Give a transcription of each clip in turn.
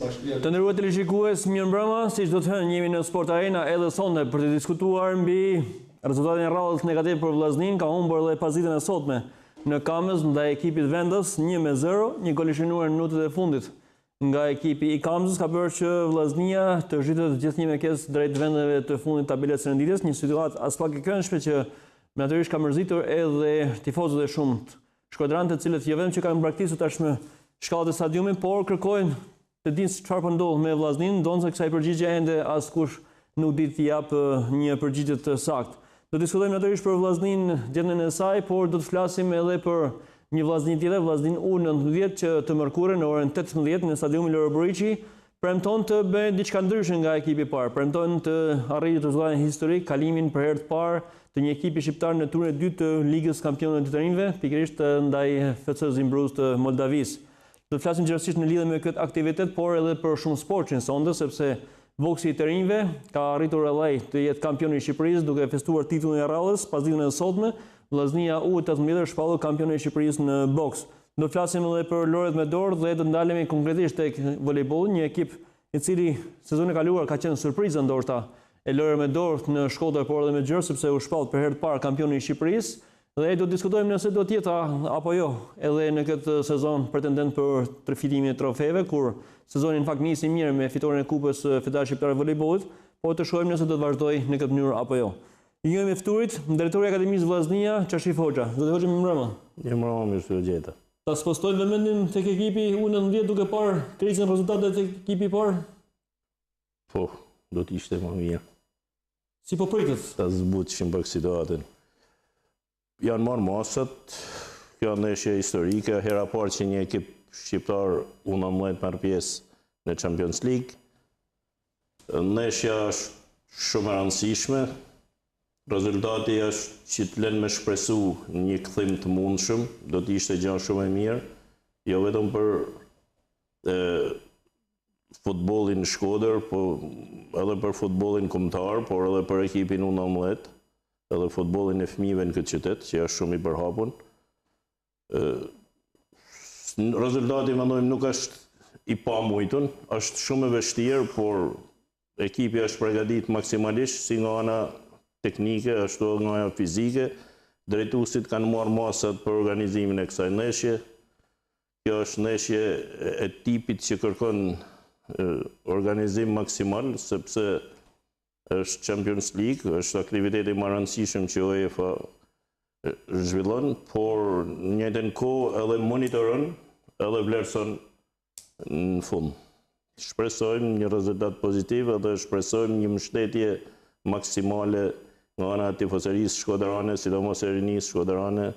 Të nderuar televizionikues, mirëmbrëma, siç do të thënë, jemi në Sport Arena edhe sonte për të diskutuar mbi rezultatin e radhës negativ për Vllaznin, ka humbur edhe pasditen e sotme në Kamës ndaj ekipit Vendës 1-0, një gol i shënuar në minutat e fundit nga ekipi i Kamës ka bërë që Vllaznia të zhritet gjithnjë me kes drejt vendeve të fundit të tabelës së renditjes, një situatë as pak e këndshme që natyrisht ka mërzitur edhe tifozët e shumt shkodrantë, të cilët jo vetëm që kanë braktisur tashmë shkallët e stadiumit, por kërkojnë të dinë çfarë po ndodh me Vllaznin, ndonse kësaj përgjigje ende askush nuk di të jap një përgjigje të saktë. Do të diskutojmë natyrisht për Vllaznin gjendjen e saj, por do të flasim edhe për një Vllaznin tjetër, Vllaznin U19 që të mërkurën në orën 18 në stadiumin Loro Buriçi premton të bëjë diçka ndryshe nga ekipi i parë. Premton të arrijë rezultatin historik, kalimin për herë të parë të një ekipi shqiptar në turin e dytë të Ligës Kampionëve të Rinjve, pikërisht ndaj FC Zimbruz të Moldavisë. Do të flasim gjithsesi në lidhje me këtë aktivitet, por edhe për shumë sport që sonde, sepse boksi i të rinjve ka arritur edhe të jetë kampioni i Shqipërisë duke festuar titullin e radhës pasditën e sotme. Vllaznia U18 shpallur kampioni i Shqipërisë në boks. Do të flasim edhe për loret me dorë dhe do ndalemi konkretisht tek volejbolli, një ekip i cili sezonin e kaluar ka qenë surprizë ndoshta e lorë me dorë në Shkodër, por edhe me Gjergj, sepse u shpall për herë të parë kampioni i Shqipërisë. Dhe do të diskutojmë nëse do të jetë apo jo edhe në këtë sezon pretendent për fitimin e trofeve, kur sezoni në fakt nisi mirë me fitoren e Kupës Federatës Shqiptare të Volejbollit, por të shohim nëse do të vazhdojë në këtë mënyrë apo jo. Ju jemi ftuarit, drejtori i Akademisë Vllaznia, Qashif Hoxha. Zoti Hoxha, mirëmbrëma. Mirëmbrëma, mirë se u gjeta. Ta spostoj vëmendjen tek ekipi U19 duke parë krizën e rezultateve tek ekipi i parë? Po, do të ishte më mirë. Si po pritet? Ta zbutshim për situatën. Janë marrë masat, kjo ndeshje historike, hera parë që një ekip shqiptar U19 marrë pjesë në Champions League. Ndeshja është shumë e rëndësishme. Rezultati është që të lënë me shpresu një kthim të mundshëm, do të ishte gjë shumë e mirë, jo vetëm për futbollin në Shkodër, po edhe për futbollin kombëtar, por edhe për ekipin U19. Edhe futbollin e fëmijëve në këtë qytet, që është shumë i përhapur. Rezultati mendojmë nuk është i pamujtur, është shumë e vështirë, por ekipi është përgatitur maksimalisht si nga ana teknike, ashtu nga ana fizike. Drejtuesit kanë marrë masat për organizimin e kësaj ndeshje. Kjo është ndeshje e tipit që kërkon organizim maksimal, sepse është Champions League, është aktiviteti më i rëndësishëm që UEFA zhvillon, por në njëjtën kohë edhe monitoron, edhe vlerëson në fund. Shpresojmë një rezultat pozitiv dhe shpresojmë një mbështetje maksimale nga ana e tifozërisë shkodrane, sidomos e rinisë shkodrane,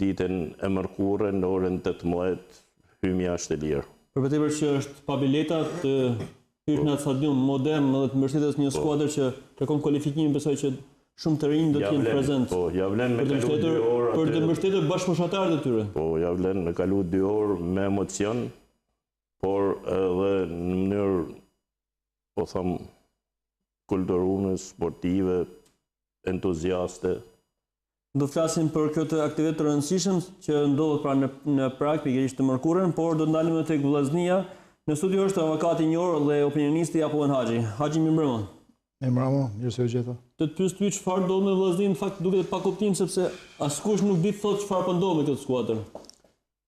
ditën e mërkurë në orën 18 hymja është e lirë. Përveçse që është pa bileta të hysh në stadium modern dhe të mbështetes një skuadër që kërkon kualifikimin, besoj që shumë të rinj do të jenë prezent. Po, ja vlen me kalu 2 orë për të mbështetur bashkëfushatarët e tyre. Po, ja vlen me kalu 2 orë me emocion, por edhe në mënyrë, po them, kulturore, sportive, entuziaste. Do të flasim për këtë aktivitet të rëndësishëm që ndodhet pra në Prag, pikërisht të mërkurën, por do të ndalim edhe tek Vllaznia. Në studio është avokati i njohur dhe opinionisti Apollon Haxhi. Haxhi, mirëmbrëma. Mirëmbrëma, mirë se u gjeta. Të pyes ty çfarë ndodh me Vllaznin, në fakt duket pa kuptim sepse askush nuk di të thotë çfarë po ndodh me këtë skuadër.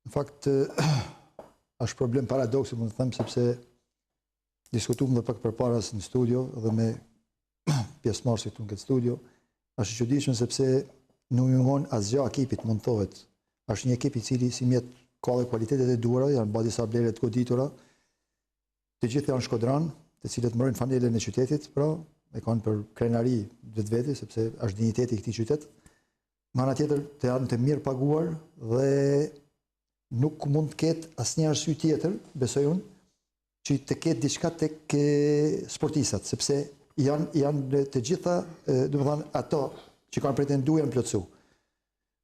Në fakt është problem paradoksi, mund të them, sepse diskutuam edhe pak përpara në studio dhe me pjesëmarrësit këtu në këtë studio. Është e çuditshme sepse nuk mungon asgjë ekipit, mund thohet. Është një ekip i cili si mjet ka kualitetet e duhura, janë bërë disa vlerë të goditura. Të gjithë janë shkodran, të cilët mërojnë fanelën e qytetit, pra, e kanë për krenari vetvete, sepse është digniteti i këtij qytet. Nga ana tjetër, të janë të mirë paguar dhe nuk mund të ketë asnjë arsye tjetër, besoj unë, që të ketë diçka tek sportistat, sepse janë të gjitha, domethënë ato që kanë pretenduar janë plotësuar.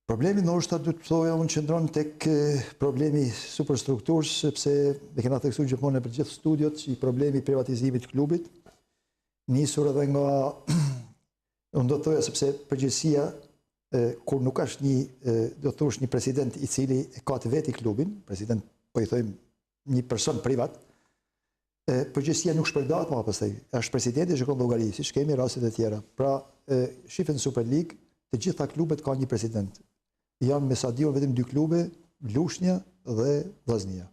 Problemi ndoshta do të thoja unë qëndron tek problemi superstrukturës, sepse ne kemi theksuar gjithmonë për gjithë studiot që problemi i privatizimit të klubit nisur edhe nga unë do të thoja sepse përgjegjësia kur nuk është do të thosh një president i cili e ka të vetë klubin, president po i thojmë një person privat, Përgjithësia nuk shpërndahet më pastaj. Është presidenti që shkon llogari, siç kemi rastet e tjera. Pra, shifën Super League, të gjitha klubet kanë një president. Janë me sa diun vetëm 2 klube, Lushnja dhe Vllaznia.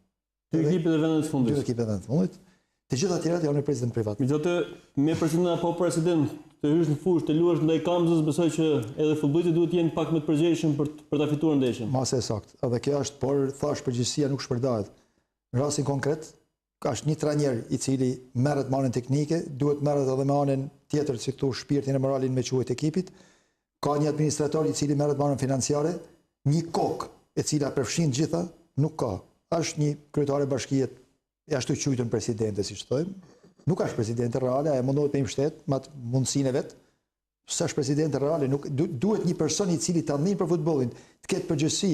2 ekipet e vendit të fundit. 2 ekipet e vendit të fundit. Të gjitha tjerat janë me president privat. Megjithatë, me president apo president të hysh në fushë, të luash ndaj Kamzës, besoj që edhe futbollistë duhet të jenë pak më të përgjegjshëm për ta fituar ndeshjen. Mase saktë. Edhe kjo është, por thash përgjithësia nuk shpërndahet. Në rastin konkret, ka është një trajner i cili merret me anën teknike, duhet merret edhe me anën tjetër, si këtu shpirtin e moralin me quajt ekipit. Ka një administrator i cili merret me anën financiare, një kokë e cila përfshin gjitha, nuk ka. Është një kryetare bashkie, e ashtu quajtur presidente, siç thojmë. Nuk është presidente reale, ajo mundohet me mbështet me mundësinë e vet. S'është presidente reale, nuk duhet një person i cili ta ndin për futbollin, të ketë përgjegjësi.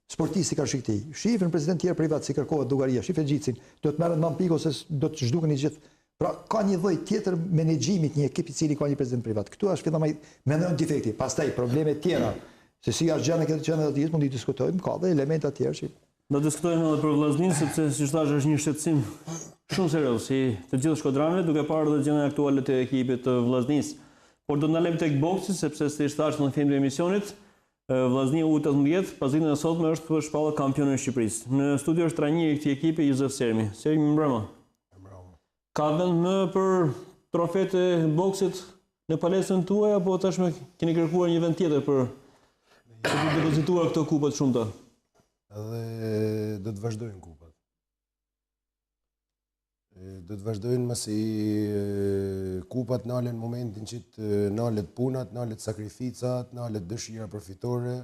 Sportisti ka shikti. Shifën president tjerë privat si kërkohet Dugaria, shifën Gjicin, do të merret me Piko se do të zhdukeni gjithë. Pra ka një lloj tjetër menaxhimit një ekip i cili ka një president privat. Këtu është fillama mendon defekti. Pastaj probleme tjera, se si është gjendja këtë gjendje të mund të diskutojmë, ka dhe elementa të tjerë që do të diskutojmë edhe për Vllaznin, sepse siç thash është një shqetësim shumë serioz si të gjithë shkodranëve, duke parë edhe gjendjen aktuale të ekipit të Vllaznis. Por do të ndalem tek boksi, sepse siç thash në filmin e emisionit, Vllaznia U18, pasditën e sotme është shpallë kampioni i Shqipërisë. Në studio është trajneri i këtij ekipi Jozef Sermi. Sermi, mbrëma. Ka vend më për trofet e boksit në palestrën tuaj apo tashmë keni kërkuar një vend tjetër për të depozituar këto kupa të shumta? Edhe do të vazhdojnë kupat. Do të vazhdojnë masi kupat nalen në momentin që nalet punat, nalet sakrificat, nalet dëshira përfitore,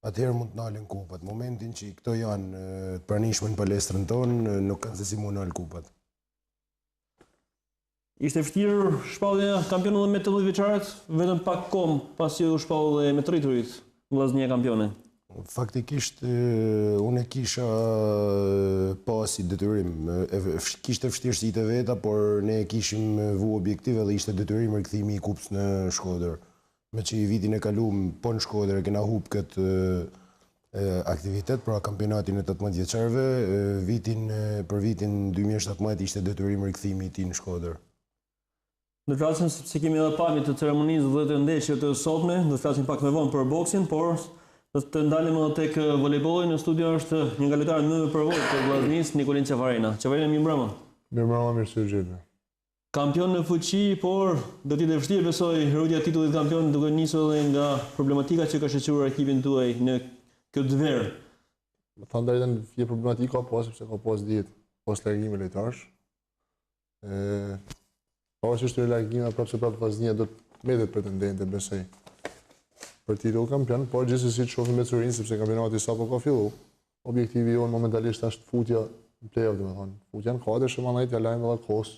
atëherë mund të nalen kupat. Momentin që këto janë të pranishme në palestrën tonë, nuk kanë se si mund nalë kupat. Ishte vështirë shpallja kampionit dhe me 18 vjeçarët, vetëm pak kohë pasi u shpall dhe me të rriturit Vllaznia kampione. Faktikisht, unë kisha pasi detyrim, kishte vështirësitë e veta, por ne kishim vu objektive dhe ishte detyrim rikthimi i kupës në Shkodër. Me që i vitin e kalum, po në Shkodër e kena hup këtë aktivitet, pra kampionatin e 18 vjeçarëve, për vitin 2017 ishte detyrim rikthimi i tij në Shkodër. Do të flasim sepse kemi edhe pamje të ceremonisë dhe të ndeshjeve të sotme, do të flasim pak më vonë për boksin, por do të ndalim edhe tek volejbolli. Në studio është një nga lojtarët më të përvojë të Vllaznis, Nikolin Çafarina. Çafarina, mirëmbrëma. Mirëmbrëma, mirë se u gjeta. Kampion në fuqi, por do të jetë vështirë besoj rrugja e titullit kampion duke nisur edhe nga problematika që ka shoqëruar ekipin tuaj në këtë verë. Më thënë drejtën, një problematikë ka pas, sepse ka pas djetë pas largime lojtarësh. Pavarësisht të largime, prapë se prapë Vllaznia do të mbetet pretendente, besoj, për titull kampion, por gjithsesi të shohim me Curinë, sepse kampionati sapo ka filluar. Objektivi jonë momentalisht është futja në play-off, domethënë. Futja në katër, shëmanajt ja lajmë edhe kohës.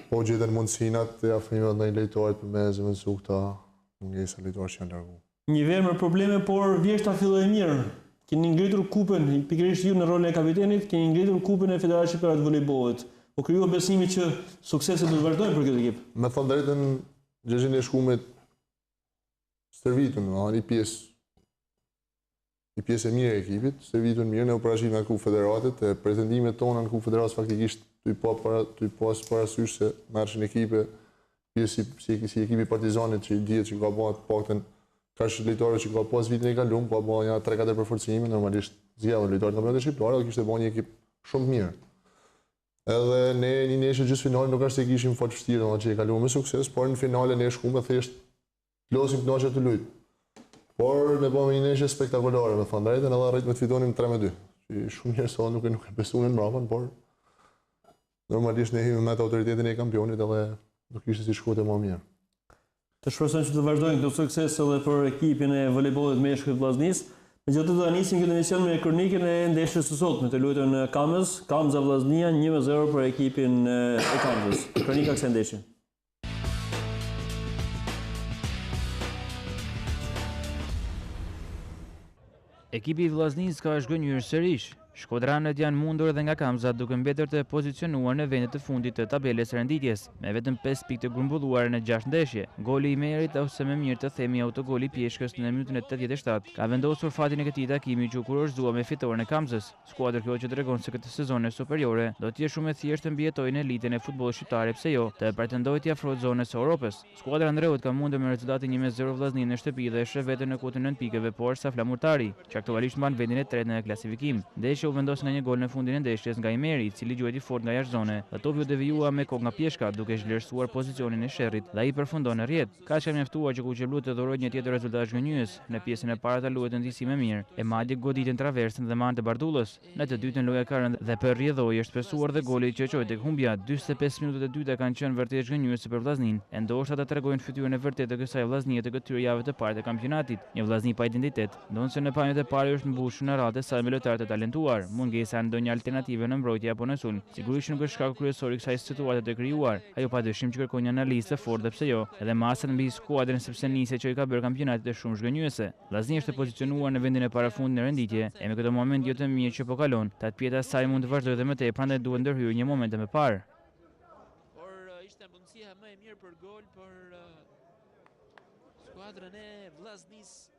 Po gjeten mundësinat të afrimeve ndaj lojtarit për me zëvendësu këta mungesa lojtarë që janë largu. Një verë me probleme, por vjeshta filloi mirë. Keni ngritur kupën, pikërisht ju në rolin e kapitenit, keni ngritur kupën e Federacionit Shqiptare të Volejbollit. Po krijuar besimi që sukseset do të vazhdojnë për këtë ekip. Me thënë drejtën, gjëshin e shkumet servitun, një pjesë e mirë e ekipit, servitun mirë, ne u parashim nga Kupë Federatit, e pretendimet tona në Kupë Federatës faktikisht të i pas parasysh se mërëshin ekipe, pjesë si ekipi Partizanit që i djetë që ka bëhat pakten kash lojtarë që ka pas vitin e kalum, ka bëhat një 3-4 përforcime, normalisht zgjedhën lojtarët në kampionatin shqiptar, dhe kishte bëhat një ekip shumë mirë. Edhe ne një neshë gjysë finale nuk është se kishim faqë vështirë, që i kaluam me sukses, por në finale ne shkume thjesht losim të naqe të lujtë. Por me bëmë një neshë spektakolare, me thënë drejtën, edhe rritë me të fitonim 3-2. Që shumë njërë sa nuk e besunin mrapën, por normalisht ne himi me të autoritetin e kampionit edhe nuk ishte si shkote ma mirë. Të shpresojmë që të vazhdojnë këto sukses edhe për ekipin e volejbollit meshkujt të Vllaznis. Megjithatë do ta nisim këtë emision me kronikën e ndeshjes së sotme të luajtur në Kamës, Kamza Vllaznia 1-0 për ekipin e Kamzës. Kronika kësaj ndeshje. Ekipi i Vllaznis ka zhgënjur sërish Shkodranët janë mundur edhe nga kamzat duke mbetur të pozicionuar në vendet të fundit të tabelës së renditjes, me vetëm 5 pikë të grumbulluara në 6 ndeshje. Goli i Merit, ose më mirë të themi autogoli i Pjeshkës në minutën e 87, ka vendosur fatin e këtij takimi që u kurorëzua me fitoren e Kamzës. Skuadër kjo që tregon se këtë sezon superiore do të jetë shumë e thjeshtë të mbijetojë në elitën e futbollit shqiptar, pse jo, të pretendojë të afrohet zonës së Europës. Skuadra Andreut ka mundur me rezultatin 1-0 vllaznin në shtëpi dhe sheh veten në kotën 9 pikëve, por sa Flamurtari, që aktualisht mban vendin e tretë në klasifikim. Ndeshja u vendos nga një gol në fundin e ndeshjes nga Imeri, i cili luajti fort nga jashtzone. Topi u devijua me kokë nga Pjeshka, duke zhvlerësuar pozicionin e Sherrit dhe ai përfundon në rrjet. Kaq ka mjaftuar që Kuqeblut të dhurojë një tjetër rezultat zhgënjyes. Në pjesën e parë ta luajtë ndjesi më mirë, e madje goditën traversën dhe man të Bardullës. Në të dytën loja ka rënë dhe për rrjedhoi është shpesuar dhe goli që çoi tek humbja. 45 minutat e dyta kanë qenë vërtet zhgënjyese për vllaznin, e ndoshta ta tregojnë fytyrën e vërtetë të kësaj vllaznie të këtyre javëve të parë të kampionatit. Një vllazni pa identitet, ndonse në pamjet e parë është mbushur në radhë sa me lojtarë të talentuar. Mungesa ndonjë alternative në mbrojtje apo në sulm sigurisht nuk është shkaku kryesor i kësaj situate të krijuar. Ajo padyshim që kërkon një analizë të fortë, pse jo, edhe masën mbi skuadrën, sepse nisja që i ka bërë kampionatit është shumë zhgënjyese. Vllaznia është pozicionuar në vendin e parafundit në renditje, e me këtë moment jo të mirë që po kalon, tatpjeta e saj mund të vazhdojë edhe më tej, prandaj duhet ndërhyrë një momente më parë. Por ishte mundësia më e mirë për gol për skuadrën e vllaznisë.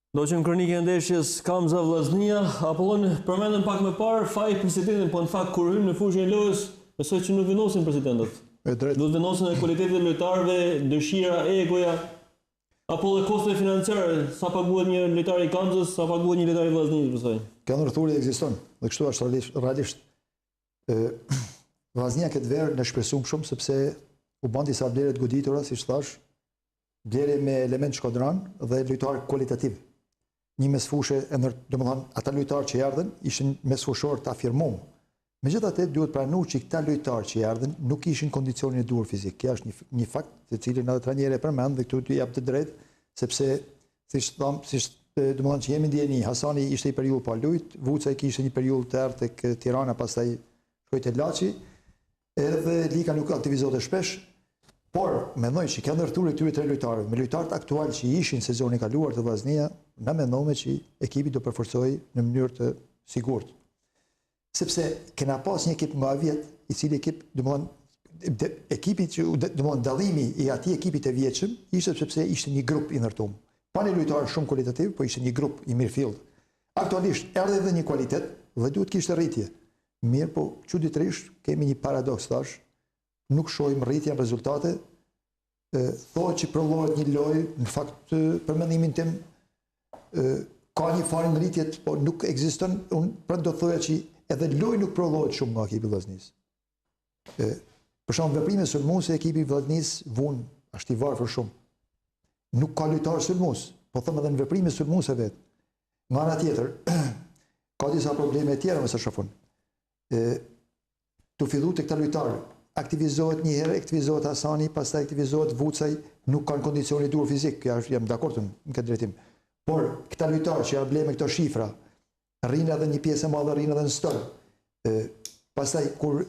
Do qenë kronikë e ndeshjes Kamza Vllaznia, Apollon përmendën pak më parë faji presidentin, po në fakt kur hyn në fushën e lojës, besoj që nuk vendosin presidentët. Do të vendosin e kualitetin e lojtarëve, dëshira, egoja, apo dhe kostet financiare, sa paguhet një lojtar i Kamzës, sa paguhet një lojtar i Vllaznisë, besoj. Kjo ndërthurje ekziston, dhe kështu është realisht. Vllaznia këtë verë në shpresum shumë, sepse u bën disa blerje të goditura, siç thash, blerje me element shkodran dhe lojtar kualitativ. Një mesfushë, domethënë ata lojtarë që erdhën ishin mesfushor të afirmuar. Megjithatë, duhet pranuar që këta lojtarë që erdhën nuk ishin kondicionin e duhur fizik. Kjo është një fakt të cilin edhe trajneri e përmend dhe këtu t'ju jap të drejtë, sepse siç domethënë që jemi ndjeni, Hasani ishte i periudhë pa lut, Vuca kishte një periudhë të errët tek Tirana, pastaj shkoi te Laçi, edhe Lika nuk aktivizohej shpesh. Por, mendoj që kjo ndërthurje këtyre tre lojtarëve, me lojtarët aktual që ishin sezonin e kaluar të Vllaznia, na mendojmë që ekipi do përforcojë në mënyrë të sigurt. Sepse kena pas një ekip nga vjet, i cili ekip, domethënë ekipi që domethënë dallimi i atij ekipit të vjetshëm ishte sepse ishte një grup i ndërtuar. Pa një lojtar shumë kualitativ, po ishte një grup i mirëfillt. Aktualisht erdhi edhe një kualitet dhe duhet kishte rritje. Mirë, po çuditërisht kemi një paradoks thash. Nuk shohim rritje në rezultate, thohet që prollohet një lojë, në fakt për mendimin tim ka një farë ngritje, po nuk ekziston, unë prandaj do thoya që edhe lojë nuk prollohet shumë nga ekipi i Vllaznisë. Për shembull, veprime sulmuese e ekipi i Vllaznisë vun është i varfër shumë. Nuk ka lojtar sulmues, po them edhe në veprime sulmuese vet. Nga ana tjetër, ka disa probleme tjera me sa shofon. Tu fillu te këta lojtarë aktivizohet një herë, aktivizohet Hasani, pastaj aktivizohet Vucaj, nuk kanë kondicioni dur fizik, kjo është jam dakord në këtë drejtim. Por këta lojtarë që janë blenë me këto shifra, rrinë edhe një pjesë e madhe, rrinë edhe në stol. Pastaj kur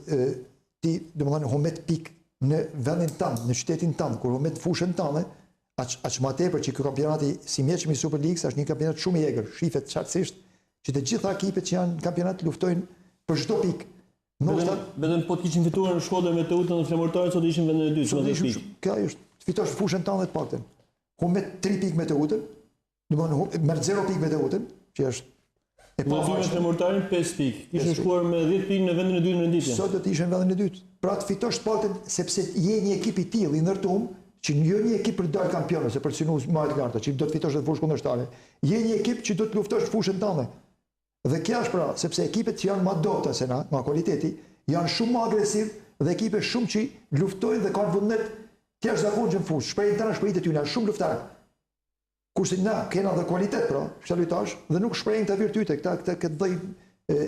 ti, domethënë, humbet pikë në vendin tënd, në qytetin tënd, kur humbet fushën tënde, aq më tepër që ky kampionati si mjeçmi i Superligës është një kampionat shumë i egër, shifet qartësisht që të gjitha ekipet që janë në kampionat luftojnë për çdo pikë. Vetëm po të kishin fituar në Shkodër me Teutën dhe Flamurtarin, sot ishin vendin e dytë, me 10 pikë. Kjo është, fitosh fushën tënde të paktën. Humbet 3 pikë me Teutën, domethënë merr 0 pikë me Teutën, që është e me Flamurtarin 5 pikë. Kishin shkuar me 10 pikë në vendin e dytë në renditje. Sot do të ishin në vendin e dytë. Pra të fitosh paktën sepse je një ekip i tillë i ndërtuar, që jo një ekip për të dalë kampion ose për të synuar më të larta, që do të fitosh edhe fushë kundërshtare. Je një ekip që do të luftosh fushën tënde. Dhe kjo është pra, sepse ekipet që janë më dobta se na, nga kualiteti, janë shumë më agresiv dhe ekipe shumë që luftojnë dhe kanë vullnet të jashtëzakonshëm në fushë. Shprehin tani shpejtë ty, janë shumë luftarë. Kurse na kena dhe kualitet pra, lojtarësh dhe nuk shprehin këtë virtyte, këtë lloj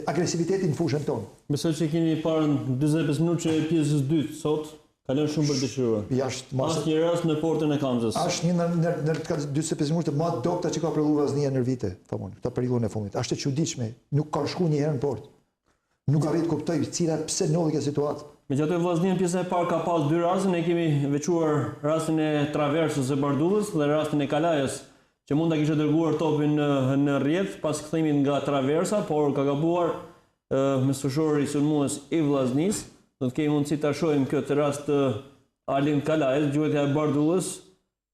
agresiviteti në fushën tonë. Besoj që keni parë në 45 minutë që pjesës dytë sot kalon shumë për dëshiruar. Asnjë rast në portën e Kamzës. Është një në 45 minutë më të dobta që ka prodhuar Vllaznia në vite, thonë, këtë periudhën e fundit. Është e çuditshme, nuk ka shkuar një herë në portë. Nuk arrit kuptoj pse ndodhi kjo situatë. Me gjatë e vllaznin pjesën e parë ka pas dy raste, ne kemi veçuar rastin e traversës së Bardullës dhe rastin e Kalajës, që mund ta kishte dërguar topin në rrjedh pas kthimit nga traversa, por ka gabuar me sfëshorë i sulmues i vllaznis. Do të kemi mundësi ta shohim këtë rast Alin Kalajës, gjuhetja e Bardullës,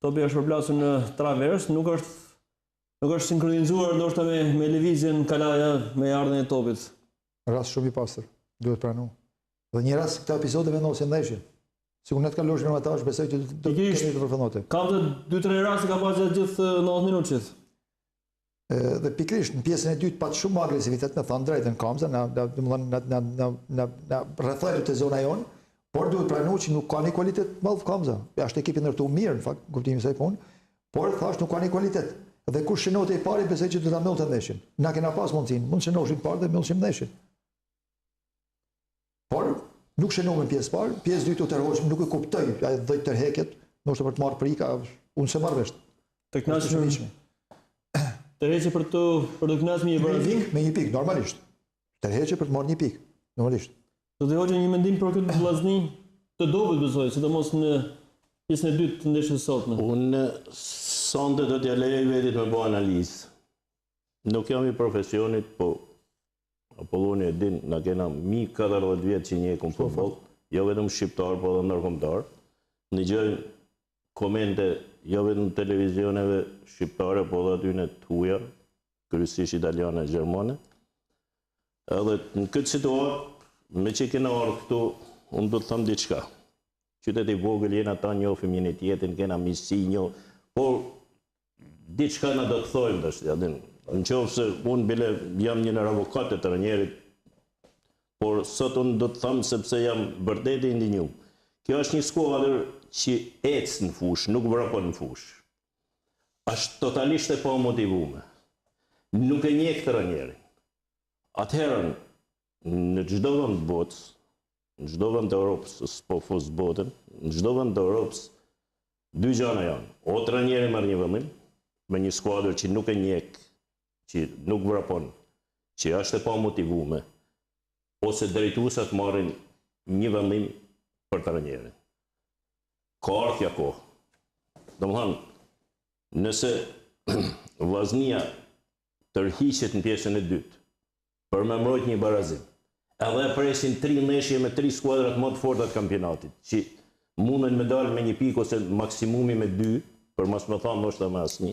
topi është përplasur në travers, nuk është sinkronizuar ndoshta me lëvizjen Kalaja me ardhen e topit. Rast shumë i pastër, duhet pranu. Dhe një rast këta epizode vendosin ndeshjen. Sikur ne të kalosh në ata, besoj që do të kemi të përfundote. Ka të 2-3 raste ka pasur gjithë 90 minutit. Dhe pikrisht në pjesën e dytë pat shumë agresivitet, me thënë drejtën Kamza, na rrethoi te zona jon, por duhet pranuar që nuk ka një kualitet madh Kamza. Është ekipi ndërtuar mirë në fakt, kuptimin se punë, por thash nuk ka një kualitet. Dhe kur shënote i pari, besoj që do ta mbyllte ndeshjen. Na kena pas mundsinë, mund shënoshim parë dhe mbyllim ndeshjen. Por nuk shënova në pjesë parë, pjesë dytë u tërhoqëm, nuk e kuptoj, ai dhëj tërheqjet, ndoshta për të marrë prika, unë se marr vesh. Të kënaqshëm. Tërheqje për të kënaqur një barazim me një pikë normalisht. Tërheqje për të marrë një pikë, normalisht. Do të hoqë një mendim për këtë vllazni të dobët besoj, sidomos në pjesën e dytë të ndeshjes së sotme. Unë sonte do t'ja lejoj vetit me bëj analizë. Nuk jam i profesionit, po Apolloni e din, na kena 40 vjet që njekum futboll, jo vetëm shqiptar, po edhe ndërkombëtar. Dëgjojmë komente jo vetëm televizioneve shqiptare, po edhe aty në të huaja, kryesisht italiane e gjermane. Edhe në këtë situatë, me që kena ardhur këtu, unë do të them diçka. Qyteti i vogël jena ata njohim njëri tjetrin, kena miqësi, por diçka na do të thojmë tash, ja din. Në qoftë se unë bile jam një avokat e trajnerit, por sot unë do të thamë sepse jam vërtet i indinjuar. Kjo është një skuadër që ecë në fush, nuk vrapon në fush. Është totalisht e pa motivuar. Nuk e njeh trajnerin. Atëherë në çdo vend të botës, në çdo vend të Europës, s'po fus botën, në çdo vend të Europës, dy gjëra janë. O trajneri marr një vendim me një skuadër që nuk e njeh, që nuk vrapon, që është e pa motivuar, ose drejtuesat marrin një vendim për trajnerin. Ka ardhur kohë. Domethënë, nëse vllaznia tërhiqet në pjesën e dytë për me mbrojt një barazim, edhe presin 3 ndeshje me 3 skuadrat më të forta të kampionatit, që munden me dalë me 1 pikë ose maksimumi me 2, për mos më thonë ndoshta me asnjë,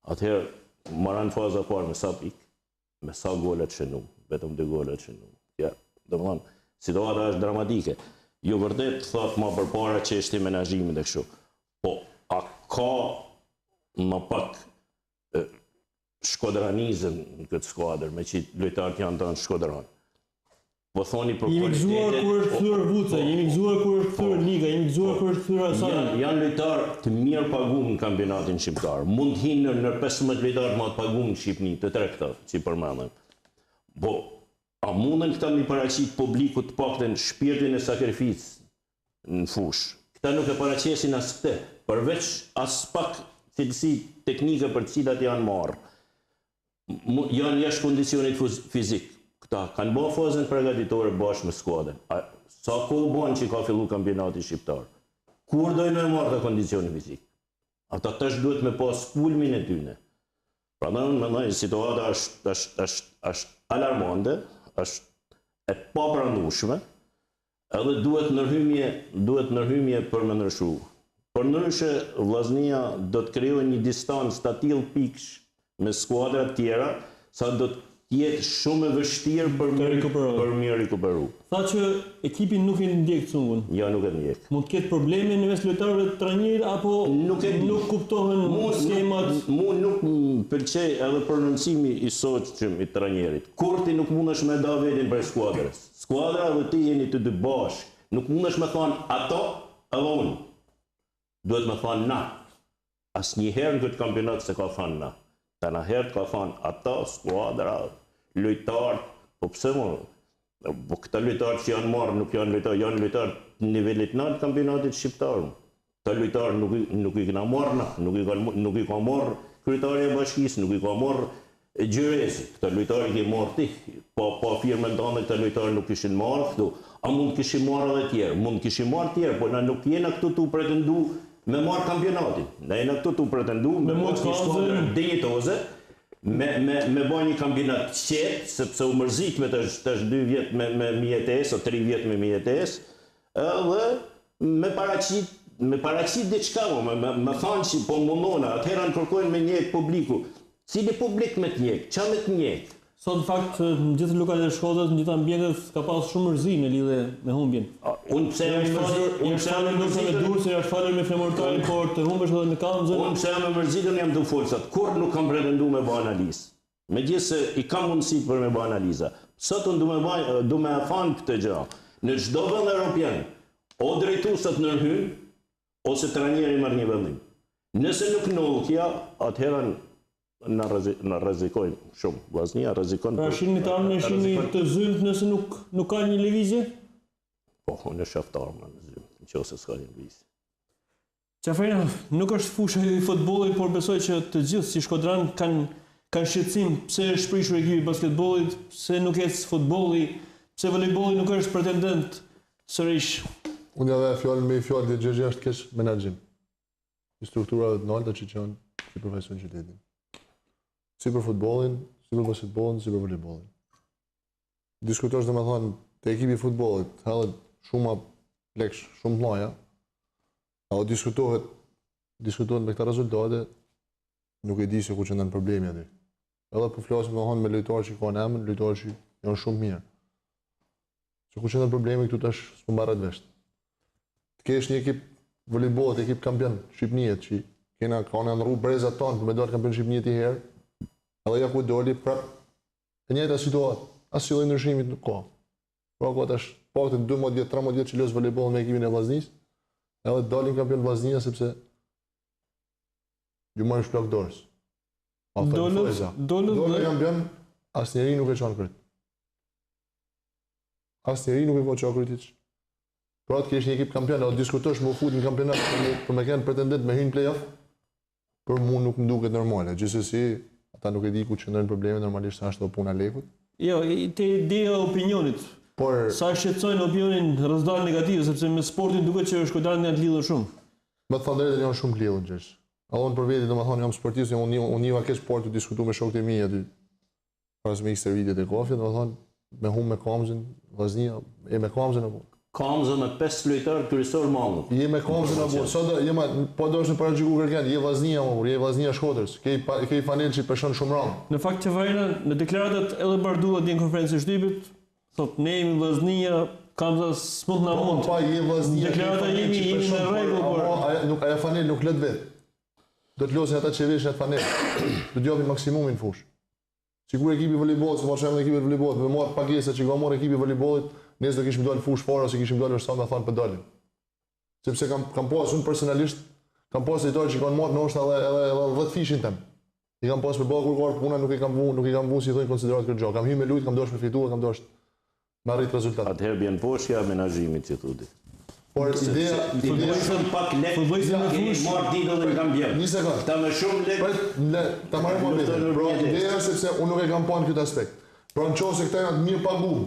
atëherë marran faza parë me sa pikë, me sa golet shënum, vetëm 2 golet shënum. Ja, domethënë, situata është dramatike. Jo vërtet thot më përpara çështja e menaxhimit e kështu. Po a ka më pak shkodranizëm në këtë skuadër, me që lojtarët janë të shkodran. Po thoni për jemi gëzuar kur është kthyer Vuca, jemi gëzuar kur është kthyer Liga, jemi gëzuar kur është kthyer Asana. Janë lojtarë të mirë paguar në kampionatin shqiptar. Mund të hinë në 15 lojtarë më të paguar në Shqipëri, të tre këta që përmendëm. Po a mundën këta mi paraqit publikut të paktën shpirtin e sakrificës në fush? Këta nuk e paraqesin as këtë, përveç as pak cilësi teknike për të cilat janë marrë. Janë jashtë kondicionit fizik. Këta kanë bërë fazën përgatitore bashkë me skuadrën. Sa kohë bën që ka filluar kampionati shqiptar? Kur dojnë me marrë të kondicioni fizik? Ata tash duhet me pas kulmin e tyne. Prandaj unë mendoj situata është alarmante, është e papranueshme, edhe duhet ndërhyrje për me ndryshu. Përndryshe vllaznia do të krijojë një distancë të tillë pikësh me skuadra të tjera, sa do të jetë shumë e vështirë për mirë rikuperu. Tha që ekipi nuk e ndjek cungun. Ja, nuk e ndjek. Mund të ketë probleme në mes lojtarëve të trajnerit apo nuk kuptohen skemat. Mu nuk pëlqej edhe prononcimi i soçëm i trajnerit. Kur ti nuk mundesh me da vetin për skuadrës. Skuadra dhe ti jeni të dy bashkë. Nuk mundesh me thonë ato edhe unë. Duhet me thonë na. Asnjëherë në këtë kampionat se ka thonë na. Tana herë ka thonë ata, skuadra, lojtarë, po pse më? Po këta lojtarë që janë marrë nuk janë lojtarë në nivelit natë kampionatit shqiptar. Këta lojtarë nuk i këna marrë na, nuk i ka marrë kryetari e bashkisë, nuk i ka marrë gjyresi. Këta lojtarë i ke marrë ti. po firmën tonë këta lojtarë nuk kishin marrë këtu. A mund kishin marrë edhe tjerë? Mund kishin marrë tjerë, po na nuk jena këtu tu pretendu me marrë kampionatin. Na jena këtu tu pretendu me marrë një skuadër dinjitoze, me bërë një kampionat qetë, sepse u mërzit me tash 2 vjet me mjetesë, o 3 vjet me mjetesë, dhe me paraqit diçka, me thanë që po mundona, atëherë në kërkojnë me njekë publiku. Cili publik me të njekë? Qa me të njekë? Sot në fakt në gjithë lokalet e Shkodrës, në gjithë ambientet ka pas shumë mërzi në lidhje me humbjen. Unë pse jam me falur me flamurtarin, por të humbesh edhe në Kamzën. Unë pse jam me mërzitën jam të folsat. Kur nuk kam pretendu me bë analizë. Megjithëse i kam mundësit për me bë analiza. Sot unë du me fanë këtë gjë. Në çdo vend evropian, o drejtuesat ndërhyjnë, ose trajneri marrë një vendim. Nëse nuk nolkja, atëherën na rrezikojnë shumë. Vllaznia rrezikon. Pra shihni të armën e shihni të zymt nëse nuk ka një lëvizje? Po, unë shaftar më në zymt, nëse s'ka një lëvizje. Qafarina, nuk është fusha e futbollit, por besoj që të gjithë si shkodran kanë shqetësim pse është prishur ekipi basketbollit, pse nuk ecë futbolli, pse volejbolli nuk është pretendent sërish. Unë edhe fjalë të Gjergji është keq menaxhim. I strukturave të larta që janë si profesion qytetin. Si për futbollin, si për basketbollin, si për volejbollin. Diskutosh domethënë te ekipi i futbollit, hallet shumë leksh, shumë lloja. Apo diskutohet me këta rezultate, nuk e di se ku qëndron problemi aty. Edhe po flasim domethënë me lojtarë që kanë emër, lojtarë që janë shumë mirë. Se ku qëndron problemi këtu tash s'po mbarret vesh. Të kesh një ekip volejbollit, ekip kampion Shqipënisë që kanë ndrru brezat tonë për me dalë kampion Shqipënisë të herë. Edhe ja ku doli prap e njëjta situatë, as lloj ndryshimi nuk ka. Pra ku tash pak të 12 vjet, 13 vjet që los volejboll me ekipin e Vllaznisë, edhe dalin kampion Vllaznia sepse ju marrin shplak dorës. Dolën kampion, asnjëri nuk e çon kryt. Asnjëri nuk e ka çon kryt. Pra të kesh një ekip kampion, edhe diskutosh me u fut në kampionat për me kanë pretendent me hyrë në play-off, për mua nuk më duket normale. Gjithsesi, ata nuk e di ku qëndron problemi, normalisht është puna e lekut. Jo, te ideja e opinionit. Por sa shqetësojnë opinionin rezultate negative, sepse me sportin duket që shkodranët janë të lidhur shumë. Me të thënë drejtën janë shumë të lidhur Gjergj. Edhe unë për veti domethënë jam sportist, unë niva ke sport të diskutoj me shokët e mi aty. Pas me ekstervitet e kafshë, domethënë me me Kamzën, Vllaznia, me Kamzën apo Kamzën me 5 lojtarë kryesor mallë. Je me Kamzën apo sot po dosh në paragjyku kërkan, je Vllaznia apo je Vllaznia Shkodrës. Ke fanel që peshon shumë rand. Në fakt Qafarina në deklaratat edhe Bardullat në konferencën e shtypit, thot ne jemi Vllaznia, Kamza s'mund na mund. Po je Vllaznia. Deklarata jemi në rregull, por nuk ajo fanel nuk lët vet. Do të losin ata që veshin atë fanel. Do të japin maksimumin fush. Sigur ekipi volejbollit, se marrëm ekipi volejbollit, me marr pagesa që ka marrë ekipi volejbollit, nesër do kishim dalë fush fare ose kishim dalë sa më thon për dalin. Sepse kam pas unë personalisht, kam pas lojtarë që kanë marrë ndoshta edhe 10 fishin tem. I kam pas për ballë kur puna nuk i kam vu si thonë konsiderat këtë gjë. Kam hyrë me lut, kam dashur me fituar, kam dashur me arrit rezultat. Atëherë bjen poshja menaxhimit që thotë. Por ideja shumë pak lek. Futbollisti në fushë marr titullin kampion. Një sekond. Ta më shumë lek. Ta marrim momentin. Pra ideja sepse unë nuk e kam pa në këtë aspekt. Pra nëse këta janë të mirë paguar,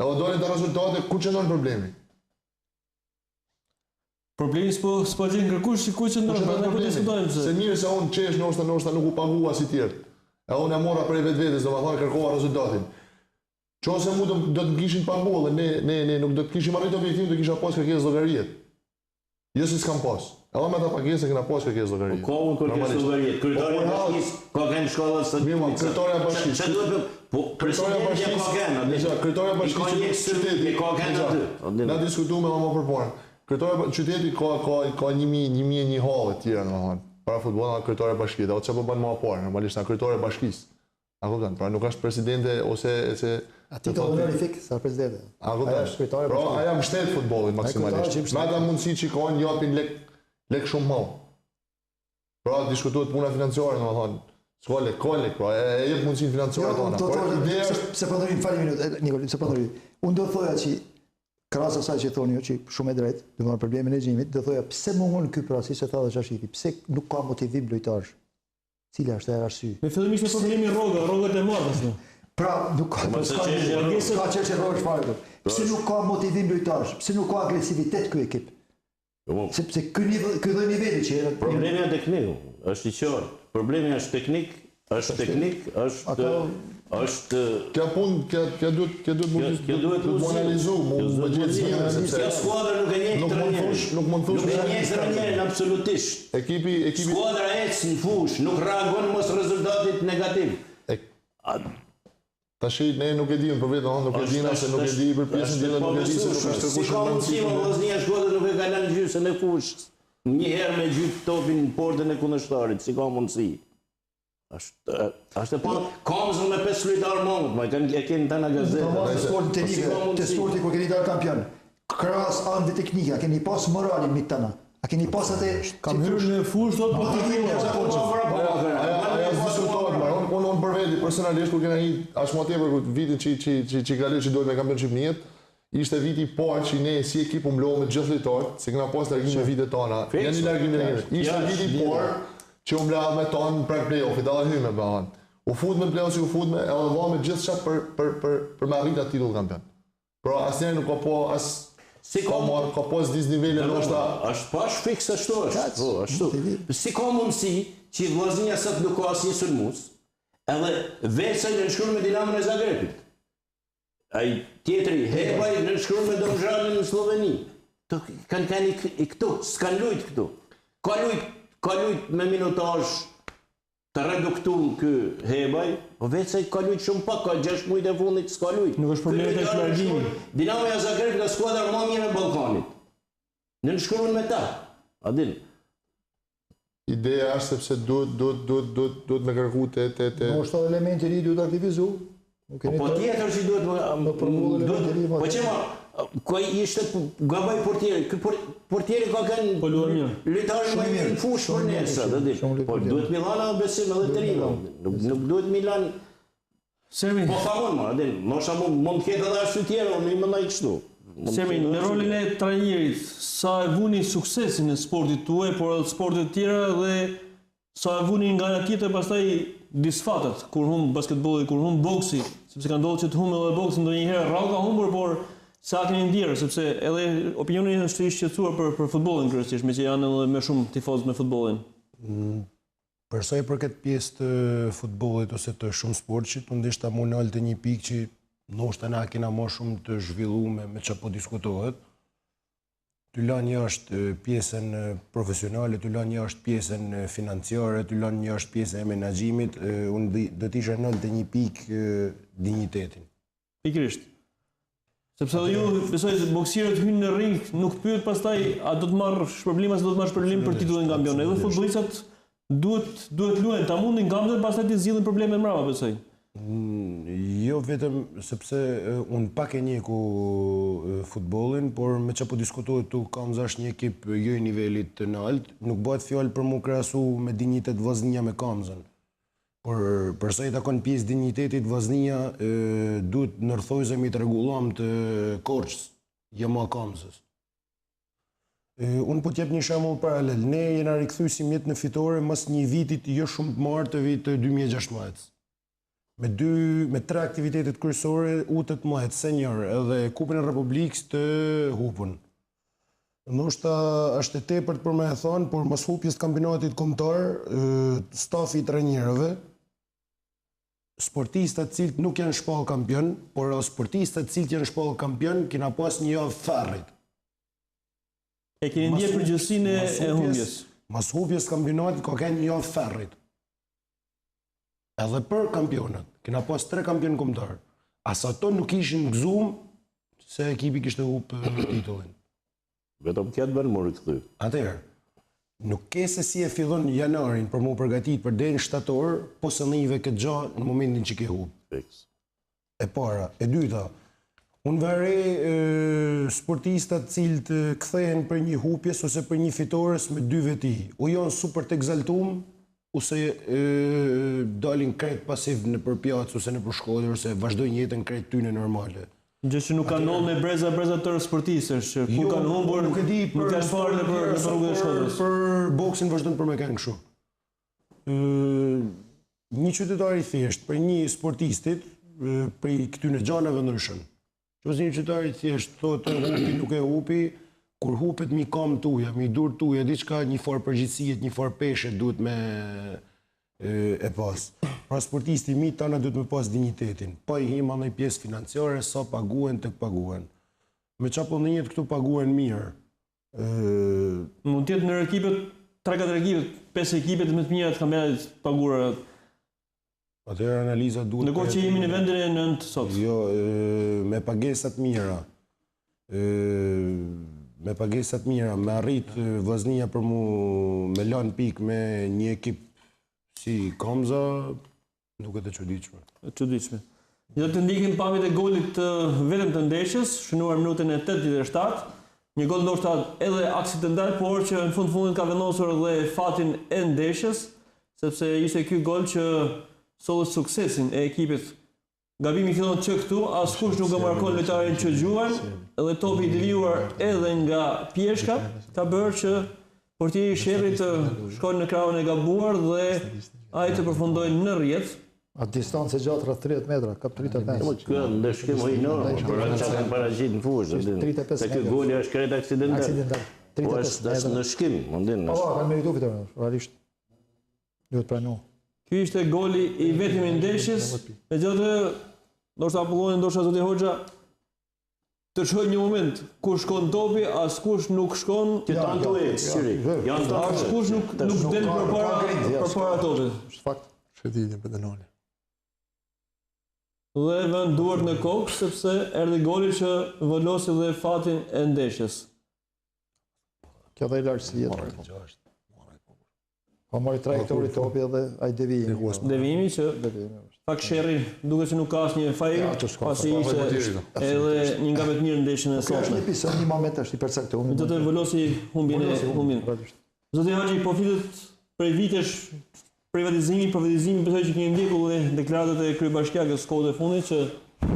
edhe dolin të rezultate, ku qëndron problemi? Problemi s'po gjen kërkush si ku qëndron, prandaj po diskutojmë se. Se mirë se unë qesh ndoshta nuk u pagua si tjerë. Edhe unë e mora prej vetvetes, domethënë kërkova rezultatin. Qose mu do të kishin paguar dhe ne nuk do të kishim arritur objektivin, do kisha pas kërkesë llogarie. Jo se s'kam pas. Edhe me ata pagesë kena pas kërkesë llogarie. Ka unë kërkesë llogarie. Kryetari i bashkisë ka kanë shkolla së mirë, kryetari i bashkisë. Çfarë duhet? Po presidenti ka kanë. Kryetari i bashkisë qyteti ka kanë aty. Na diskutuam edhe më përpara. Kryetari i qytetit ka 1001 hallë të tjera domethënë. Para futbollit kryetari i bashkisë, apo çfarë bën më parë, normalisht kryetari i bashkisë. A kupton? Pra nuk është presidente ose aty të honorific sa presidente. A kupton? Pra ajo mbështet futbollin maksimalisht. Me ata mundësi që kanë japin lek shumë më. Pra diskutohet puna financiare, domethënë, s'ka lek, pra e jep mundësinë financiare tona. Por ideja është se po thonë falë minutë, Nikol, se po thonë. Unë do thoja që krahas asaj që thoni ju, që shumë e drejtë, domethënë problemi i menaxhimit, do thoja pse mungon ky proces, si tha Shashiti, pse nuk ka motivim lojtarësh. Cila është arsye? Me fillimisht problemi rrogat e marrës. Pra, nuk ka çështje rrohesh fare këtu. Pse nuk ka motivim lojtarësh? Pse nuk ka agresivitet ky ekip? Sepse ky lloj niveli që problemi është tekniku, është i qartë. Problemi është teknik, Kjo duhet mu analizu, mu gjithë sepse kjo skuadra nuk e njeh trajnerin. Nuk mund thosh Nuk e njeh trajnerin absolutisht. ekipi Skuadra ecë në fush, nuk reagon mos rezultatit negativ. tash ne nuk e dimë për vetën, nuk e dimë se nuk e di për pjesën tjetër, nuk e di se nuk është Si ka mundësi më Vllaznia Shkodra nuk e ka lënë gjysën e fushës. Një herë me gjyt topin në portën e kundërshtarit, si ka mundësi. Është pa kamzën me 5 lojtarë mangët, ma e keni të në gazetë. Te sporti kur keni dalë kampion. Krahas anëve teknike, a keni pas moralin mbi tana? A keni pas atë Kam hyrë në fushë sot po Unë për veti, personalisht, kur kena hi ashtë më tepër vitin që kaloj që dojtë me kampionship një jetë, ishte viti i parë që ne si ekip u mblohëm me gjithë lojtarët, se kena pas largim me vitet tona. Janë një largim e njërë. Ishte viti i parë që u mblohëm me tonë prag play-off, i dalë hyme bëhan. U fut me play-off që u fut me, edhe dha me gjithë qatë për me arrit atë titull kampion. Pra asnjëherë nuk ka po as ka pas disnivele ndoshta. Është pash fiks ashtu është. Si ka mundësi që Vllaznia sot nuk ka asnjë sulmues, edhe Vesaj në nënshkruar me Dinamon e Zagrebit. Ai tjetri Hebaj në nënshkruar me Domzhanin në Sloveni. Kanë i këtu, s'kan lujt këtu. Ka lujt me minutazh të reduktuar ky Hebaj, po Vesaj ka lujt shumë pak, ka 6 muaj të fundit s'ka lujt. Nuk është problemi tek largimi. Dinamo e Zagrebit ka skuadra më mirë e Ballkanit. Në nënshkruar me ta. A din? Ideja është sepse duhet me kërku të... Nështë të elementi ri duhet aktivizu. Po tjetër që duhet... Po që ma, ko ishte gabaj portieri, portieri ka kënë lojtarë më në fushë për nesë, po duhet Milana besim edhe të rinë, nuk duhet Milan... Po famon ma, nështë mund ketë edhe ashtu tjera, unë i mëndaj kështu. Semi, në rolin e trajnerit, sa e vuni suksesin e sportit tuaj, por edhe sportet tjera dhe sa e vuni nga nga tjetër pastaj disfatet, kur hum basketbolli, kur hum boksi, sepse ka ndodhur që të humbë edhe boksi ndonjëherë rrallë ka humbur, por sa keni ndjerë, sepse edhe opinioni është i shqetësuar për futbollin kryesisht, me që janë edhe më shumë tifozë me futbollin. Për sa i përket pjesë të futbollit ose të shumë sportit, unë ndoshta mund nal të një pikë që ndoshta na kena më shumë të zhvilluar me çfarë po diskutohet. Ty lanë jashtë pjesën profesionale, ty lanë jashtë pjesën financiare, ty lanë jashtë pjesën e menaxhimit, unë do të isha nal të një pikë dinjitetin. Pikërisht. Sepse edhe ju besoj se boksierët hynë në ring, nuk pyet pastaj a do të marr shpërblim as do të marr shpërblim për titullin kampion. Edhe futbollistat duhet luajnë, ta mundin kampion pastaj të zgjidhin problemet mbrapa, besoj. Jo vetëm sepse unë pak e njeku futbollin, por me që po diskutohet tu Kamza është një ekip jo i nivelit të lartë, nuk bëhet fjalë për mu krahasu me dinjitet Vllaznia me Kamzën. Por përsa i takon pjesë dinjitetit, Vllaznia duhet nërthojzemi të rregullam të Korçës, jo ma Kamzës. Unë po t'jep një shembull paralel. Ne jena rikthy si mjet në fitore mas një vitit jo shumë të marrë të vit 2016. Me 3 aktivitetet kryesore, U18 senior edhe Kupën e Republikës të hupën. Ndoshta është e tepërt për me e thonë, por mas hupjes të kampionatit kombëtar, stafi i trajnerëve, sportistat cilët nuk janë shpallë kampion, por sportistat cilët janë shpallë kampion, kena pas një javë ferrit. E keni ndjer përgjegjësinë e humbjes. Mas hupjes të kampionatit ka qenë një javë ferrit. Edhe për kampionat, kena pas 3 kampion kombëtar. As ato nuk ishin gëzuar se ekipi kishte hup titullin. Vetëm këtë bën mori këthy. Atëherë, nuk ke se si e fillon janarin për mu përgatit për deri në shtator, po se njëve këtë gjatë në momentin që ke hup. E para. E dyta, unë vare sportistat cilët kthehen për një hupjes ose për një fitores me 2 veti. U janë super të egzaltum, ose dalin krejt pasiv në përpjacë ose në përshkodër, ose vazhdojnë jetën krejt tyne normale. Gjë që nuk kanë ndodhur me breza tërë sportistësh, kur kanë humbur, nuk e di për rrugën e Shkodrës. Për boksin vazhdon për me kanë kështu. Një qytetar i thjesht për një sportistit prej këtyne gjanave ndryshon. Nëse një qytetari thjesht thotë hupi nuk e hupi, kur hupet mi kam tuja, mi dur tuja, diçka një farë përgjithësie, një farë peshe duhet me e pas. Pra sportisti mi tana duhet me pas dignitetin. Pa i hima në pjesë financiare, sa paguen të paguen. Me qa po në jetë këtu paguen mirë. Mund tjetë në ekipet, 3-4 ekipet, 5 ekipet më të mira të kampionatit paguara. Atëherë analiza duhet... Në kohë që jemi në vendin e 9 sot. Jo, me pagesat mira. Me pagesat mira, me arrit vllaznia për me lanë pik me një ekip si Kamza, nuk e të çuditshme. Çuditshme. Do të ndikim pamjet e golit vetëm të ndeshjes, shënuar minutën e 87. Një gol ndoshta edhe aksidental, por që në fundit ka vendosur edhe fatin e ndeshjes, sepse ishte ky gol që solli suksesin e ekipit. Gabimi fillon që këtu, askush nuk e markon lojtarin që gjuan, edhe topi i devijuar edhe nga pjeshka, ka bërë që portieri i Sherrit të shkojnë në krahun e gabuar dhe ai të përfundojë në rrjet. A distancë gjatë rreth 30 metra, kap 35. Po kjo ndeshkim enorm, por ata paraqit në fushë. 35 Se ky goli është krejt aksidental. Aksidental. Po është në shkim, mundin. Po, kanë merituar fitoren, realisht. Duhet pranu. Ky ishte goli i vetëm i ndeshjes. Megjithatë, ndoshta apellonin ndoshta zoti Hoxha të shkojë një moment ku shkon topi, askush nuk shkon. Që tanto e siri. Janë tanto. Askush nuk del përpara topit. Është fakt. Shëtitje për dënolje. Dhe vën duart në kokë sepse erdhi goli që volosi dhe fatin e ndeshjes. Kjo dhe i lartësi jetë. Pa mori trajektori topi edhe ai devijimi. Devijimi që pak Sherri duket që nuk ka asnjë fajin, pasi ishte edhe një nga më të mirë në ndeshjen e Kjo është sotme. një episod, një moment është i përcaktuar. Do të volosi humbin. Zoti Haxhi, po flitet prej vitesh privatizimi besoj që keni ndjekur dhe deklaratat e kryebashkiakës kohët e fundit që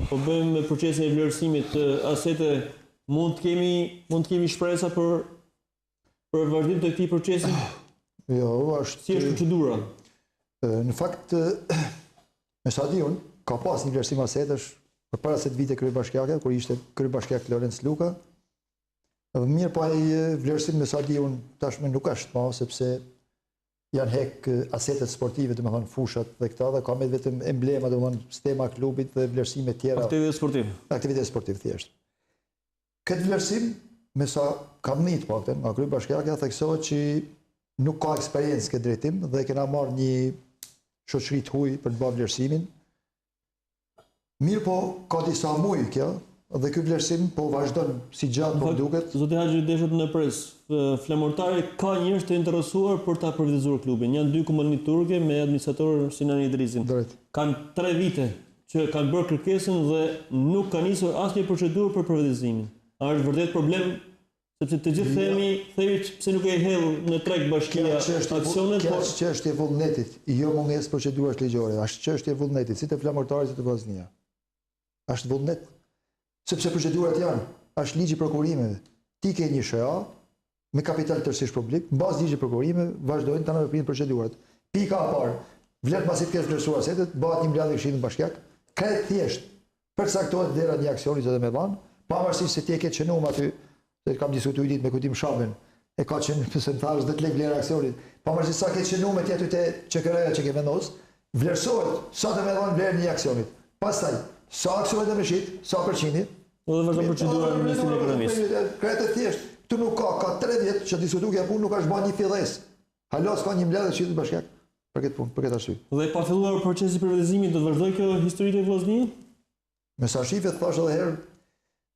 po bëjmë me procesin e vlerësimit të asete, mund të kemi shpresa për vazhdim të këtij procesi? Jo, është... Si është procedura? Në fakt, me sa di unë, ka pas një vlerësim asetesh përpara se të vite kryebashkiake, kur ishte kryebashkiak Lorenz Luka. Mirë pa ai vlerësim me sa di unë tashmë nuk është pa, sepse janë hek asetet sportive, domethënë fushat dhe këta, dhe ka me vetëm emblema, domethënë stema klubit dhe vlerësime tjera. Aktivitet sportiv thjesht. Këtë vlerësim, me sa kam njët pakten, nga kryebashkiakja theksohet që nuk ka eksperiencë këtë drejtim dhe kena marrë një shoqëri të huaj për të bërë vlerësimin. Mirë po, ka disa muj kjo, dhe ky vlerësim po vazhdon si gjatë po duket. Zoti Haxhi deshet në pres. Flamurtari ka njerëz të interesuar për ta përvizur klubin. Janë 2 kompani turke me administrator Sinan Idrisin. Kanë 3 vite që kanë bërë kërkesën dhe nuk ka nisur asnjë procedurë për përvitizimin. A është vërtet problem? Sepse të gjithë themi pse nuk e hedh në treg bashkia aksionet, por kjo çështje e vullnetit, jo mungesë procedurash ligjore, është çështje e vullnetit, si të flamurtarit si të vllaznia. Është vullnet. Sepse procedurat janë, është ligji i prokurimeve. Ti ke një SHA me kapital tërësisht publik, në bazë ligjit prokurimeve vazhdojnë të anëprinë procedurat. Pika e parë, vlet pasi të kesh vlerësuar asetet, bëhet një mbledhje këshillit bashkiak, krejt thjesht përcaktohet dera një aksioni që do më dhan, pavarësisht se ti e ke çenuar aty, se kam diskutuar ditë me Kujtim Shabën, e ka qenë percentash 10 lekë vlera aksionit. Pavarësisht sa ke çenuar me ti aty te çekëraja që ke vendos, vlerësohet sa të më dhan vlerën një aksionit. Pastaj sa aksionet e mëshit, sa përqindje. Dhe vazhdon procedura në Ministrinë e Ekonomisë. Kretë thjesht, këtu nuk ka 3 vjet që diskutuar kjo punë nuk është bën një fillesë. Halos ka një mbledhje këshillit bashkiak për këtë punë, për këtë arsye. Dhe pa filluar procesi i privatizimit do të vazhdojë kjo histori e vllaznisë? Me sa shifet thash edhe herë,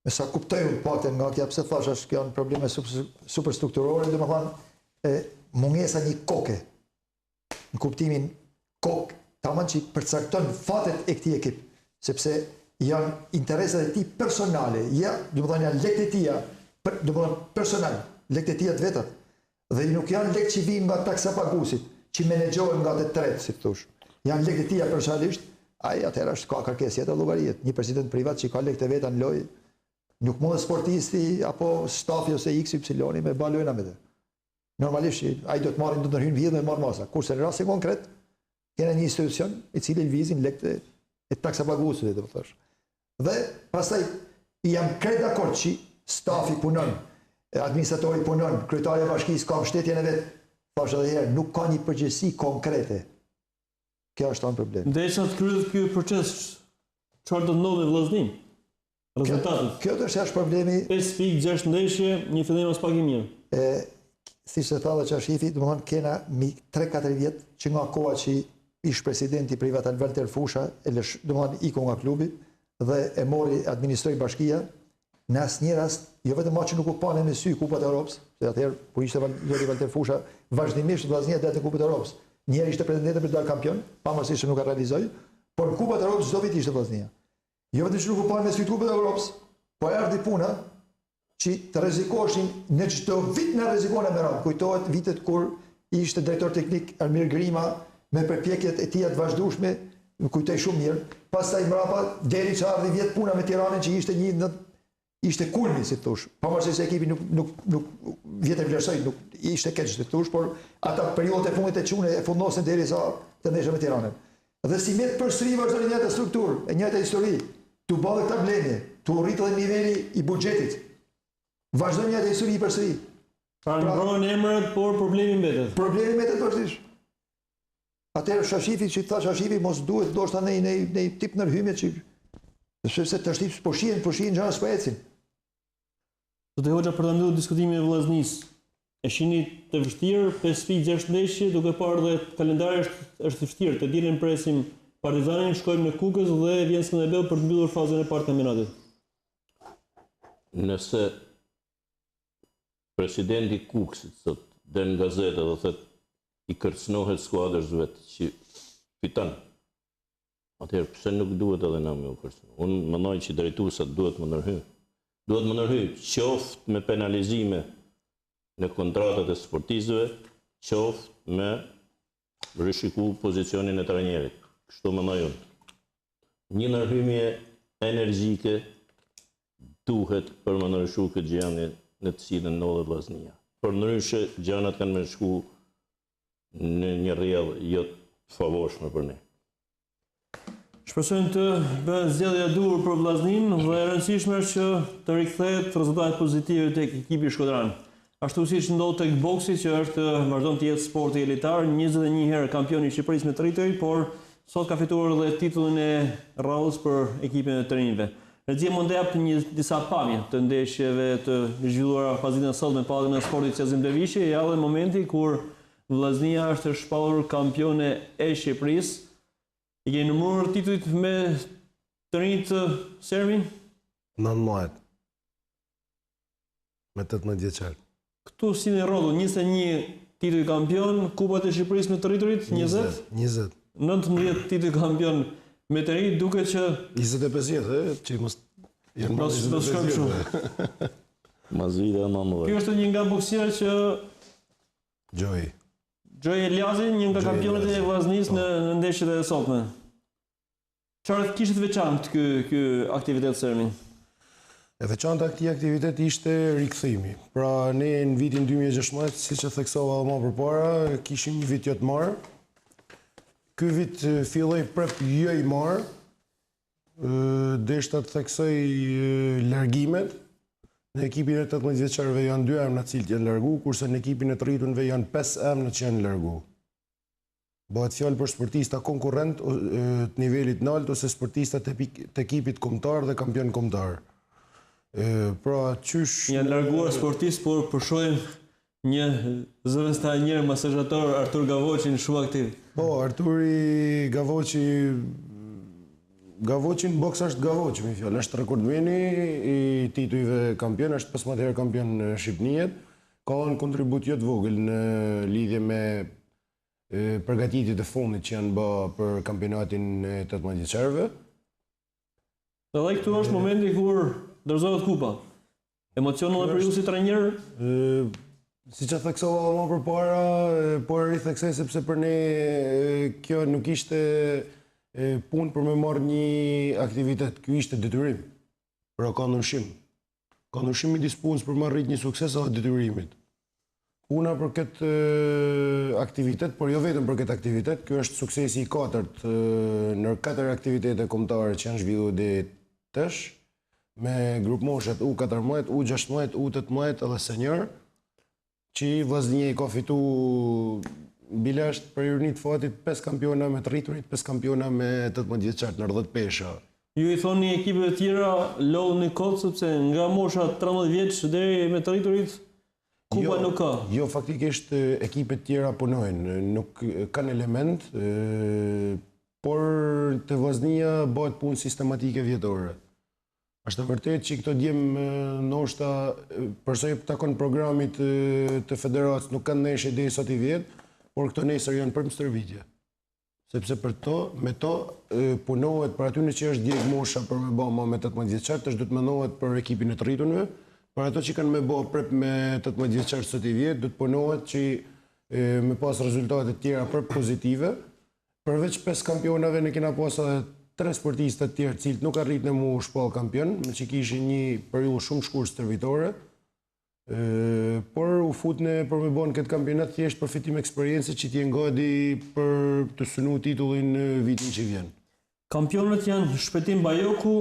me sa kuptoj unë pakten nga kjo pse thash është janë probleme superstrukturore, domethënë mungesa një koke. Në kuptimin kokë, tamam që përcakton fatet e këtij ekipi, sepse janë interesat e tij personale, ja, domethënë janë lekët e tija, domethënë personal, lekët e tija të veta. Dhe nuk janë lekë që vijnë nga taksa paguesit, që menaxhohen nga të tretë, si thosh. Janë lekët e tija personalisht, ai atëherë është ka kërkesë tjetër llogarit. Një president privat që ka lekët e veta në lojë, nuk mund sportisti apo stafi ose XY me balojna me të. Normalisht ai do të marrin do të ndërhyjnë vjedh me marr masa. Kurse në rastin konkret kena një institucion i cili lvizin lekët e taksa paguesit, do të thosh. Dhe pastaj jam krejt dakord që stafi punon, administratori punon, kryetari i bashkisë ka mbështetjen e vet. Thash edhe herë, nuk ka një përgjegjësi konkrete. Kjo është një problem. Derisa të kryhet ky proces, çfarë do të ndodhë në Vllaznin? Rezultatet. Kjo është problemi. 5 pikë, 6 ndeshje, një fillim as pak i mirë. Siç e tha dhe Çashifi, domethënë kena 3-4 vjet që nga koha që ish presidenti privat Walter Fusha, domethënë iku nga klubi dhe e mori administroi bashkia, në asnjë rast, jo vetëm që nuk u panë me sy Kupat e Europës, se atëherë kur ishte Walter Fusha, vazhdimisht vllaznia deti Kupën e Europës. Një herë ishte pretendent për të dalë kampion, pavarësisht se nuk e realizoi, por në Kupat e Europës çdo vit ishte vllaznia. Jo vetëm që nuk u panë me sy Kupën e Europës, po erdhi puna që të rrezikoheshin në çdo vit në rrezikon e meron. Kujtohet vitet kur ishte drejtor teknik Almir Grima me përpjekjet e tija të vazhdueshme, më kujtoj shumë mirë. Pastaj mbrapa deri që ardhi vjet puna me Tiranën që ishte kulmi, si thosh. Pavarësisht se ekipi nuk vjetë vlerësoi, nuk ishte keq si thosh, por ata periodet e fundit e çune e fundosen derisa të ndeshën me Tiranën. Dhe si met përsëri vazhdon një njëjtë strukturë, e njëjta histori, tu bëllë këta blendje, tu rrit edhe niveli i buxhetit. Vazhdon një njëjtë histori përsëri. Pra mbrohen emrat, por problemi mbetet. Problemi mbetet vazhdimisht. Atëherë Shashifi, që tha Shashifi, mos duhet ndoshta në tip ndërhyjmje që sepse të shtyp po shihen gjëra s'po ecin. Zotë Hoxha, për të mbyllur diskutimin e Vllaznisë, e shihni të vështirë 5 pikë 6 ndeshje, duke parë dhe kalendari është i vështirë. Të dielën presim Partizanin, shkojmë në Kukës dhe vjen Skënderbeu për të mbyllur fazën e parë të kampionatit. Nëse presidenti Kukësit sot den në gazetë dhe thotë i kërcënohet skuadrës vetë që fiton, atëherë pse nuk duhet edhe na me u kërcënu? Unë mendoj që drejtuesat duhet më ndërhyjnë. Duhet më ndërhyjnë qoftë me penalizime në kontratat e sportistëve, qoftë me rishiku pozicionin e trajnerit. Kështu mendoj unë. Një ndërhyjje energjike duhet për më ndryshu këtë gjendje në të cilën ndodhet Vllaznia. Përndryshe gjanat kanë më shku në një rrjedhë jo të favorshme për ne. Shpresojmë të bëhet zgjedhja e duhur për Vllaznin dhe e rëndësishme është që të rikthehet rezultate pozitive tek ekipi shkodran. Ashtu siç ndodh tek boksi, që është vazhdon të jetë sporti elitar, 21 herë kampion i Shqipërisë me Tetor, por sot ka fituar edhe titullin e radhës për ekipin e të rinjve. Rexhia mund të jap disa pamje të ndeshjeve të zhvilluara fazën e sotme me pallën e sportit Qezim Devishi, ja dhe momenti kur Vllaznia është shpallur kampione e Shqipërisë. I keni numëruar titujt me të rinjt Sermi? 19. Me 18 vjeçar. Këtu si në rrotull 21 tituj kampion, Kupat e Shqipërisë me të rriturit 20. 19 tituj kampion me të rinjt, duket që 25 vjetë, që mos janë mos shkojmë shumë. Mas vite e 19. Ky është një nga boksierët që Gjoj Eliazi, një nga kampionët e Vllaznisë në ndeshjet e sotme. Çfarë kishte të veçantë ky aktivitet Sermi? E veçanta këtij aktiviteti ishte rikthimi. Pra ne në vitin 2016, siç e theksova edhe më përpara, kishim një vit jo të marrë. Ky vit filloi prap jo i marrë. Deshta të theksoj largimet. Në ekipin e 18 vjeçarëve janë 2 emra të cilët janë largu, kurse në ekipin e të rriturve janë 5 emra që janë largu. Bëhet fjalë për sportista konkurrent të nivelit lart ose sportista të ekipit kombëtar dhe kampion kombëtar. Pra qysh janë larguar sportistë, por përshojmë një zëvendëstar masazhator Artur Gavoçi shumë aktiv. Po, Arturi Gavoçin boks është Gavoçi, me fjalë, është rekordmeni i titujve kampion, është 15 herë kampion në Shqipërinë. Ka dhënë kontribut jo të vogël në lidhje me përgatitjet e fundit që janë bë për kampionatin e 18 vjeçarëve. Dhe këtu është momenti kur dorëzohet kupa. Emocion edhe për ju si trajner? Siç e theksova më përpara, por ritheksoj sepse për ne kjo nuk ishte punë për me marrë një aktivitet. Ky ishte detyrim. Pra ka ndryshim. Ka ndryshim midis punës për me arrit një sukses edhe detyrimit. Puna për këtë aktivitet, por jo vetëm për këtë aktivitet, kjo është suksesi i katërt në 4 aktivitete kombëtare që janë zhvilluar deri tash, me grup moshat U14, U16, U18 edhe senior, që vllaznia i ka fitu bilasht për urnit fatit 5 kampiona me të rriturit, 5 kampiona me 18 vjeçar në 10 pesha. Ju i thoni ekipeve tjera lodhni kot sepse nga mosha 13 vjeç deri me të rriturit kupa nuk ka. Jo, faktikisht ekipet tjera punojnë, nuk kanë element, por të vllaznia bëhet punë sistematike vjetore. Është vërtet që këto djemë ndoshta përsa i takon programit të federatës nuk kanë ndeshje deri sot i vjet, por këto nesër janë për stërvitje. Sepse me to punohet për aty në që është djeg mosha për me bëma me 18 vjeçar, tash do të mendohet për ekipin e të rritunve, për ato që kanë me bë prep me 18 vjeçar sot i vjet, do të punohet që me pas rezultate tjera për pozitive. Përveç 5 kampionave ne kena pas edhe 3 sportistë të tjerë cilët nuk arritën mu shpall kampion, me që kishin një periudhë shumë shkurtë stërvitore, por u futne për me bon këtë kampionat thjesht për fitim eksperiencë që t'jen gati për të synu titullin vitin që vjen. Kampionët janë Shpëtim Bajoku,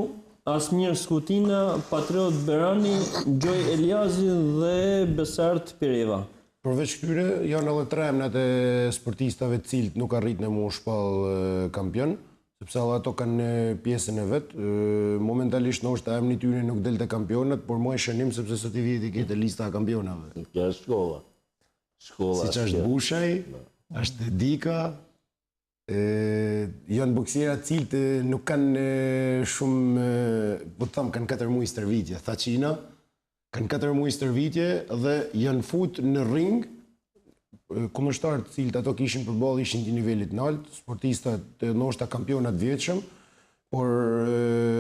Asmir Skutina, Patriot Berani, Gjoj Eliazi dhe Besart Pireva. Përveç këtyre janë edhe 3 emnat e sportistave të cilët nuk arritën mu shpall kampion, sepse ato kanë pjesën e vetë. Momentalisht ndoshta emri i tyre nuk del te kampionat, por më e shënim sepse sot i vjeti këtë lista e kampionave. Kjo është shkolla. Siç është Bushaj, është Dika, janë boksiera të cilët nuk kanë shumë, po të them, kanë 4 muaj stërvitje. Thaqina kanë 4 muaj stërvitje dhe janë fut në ring. Kundërshtarët të cilët ato kishin përballë ishin të nivelit të lartë, sportistat ndoshta kampionat vjetshëm, por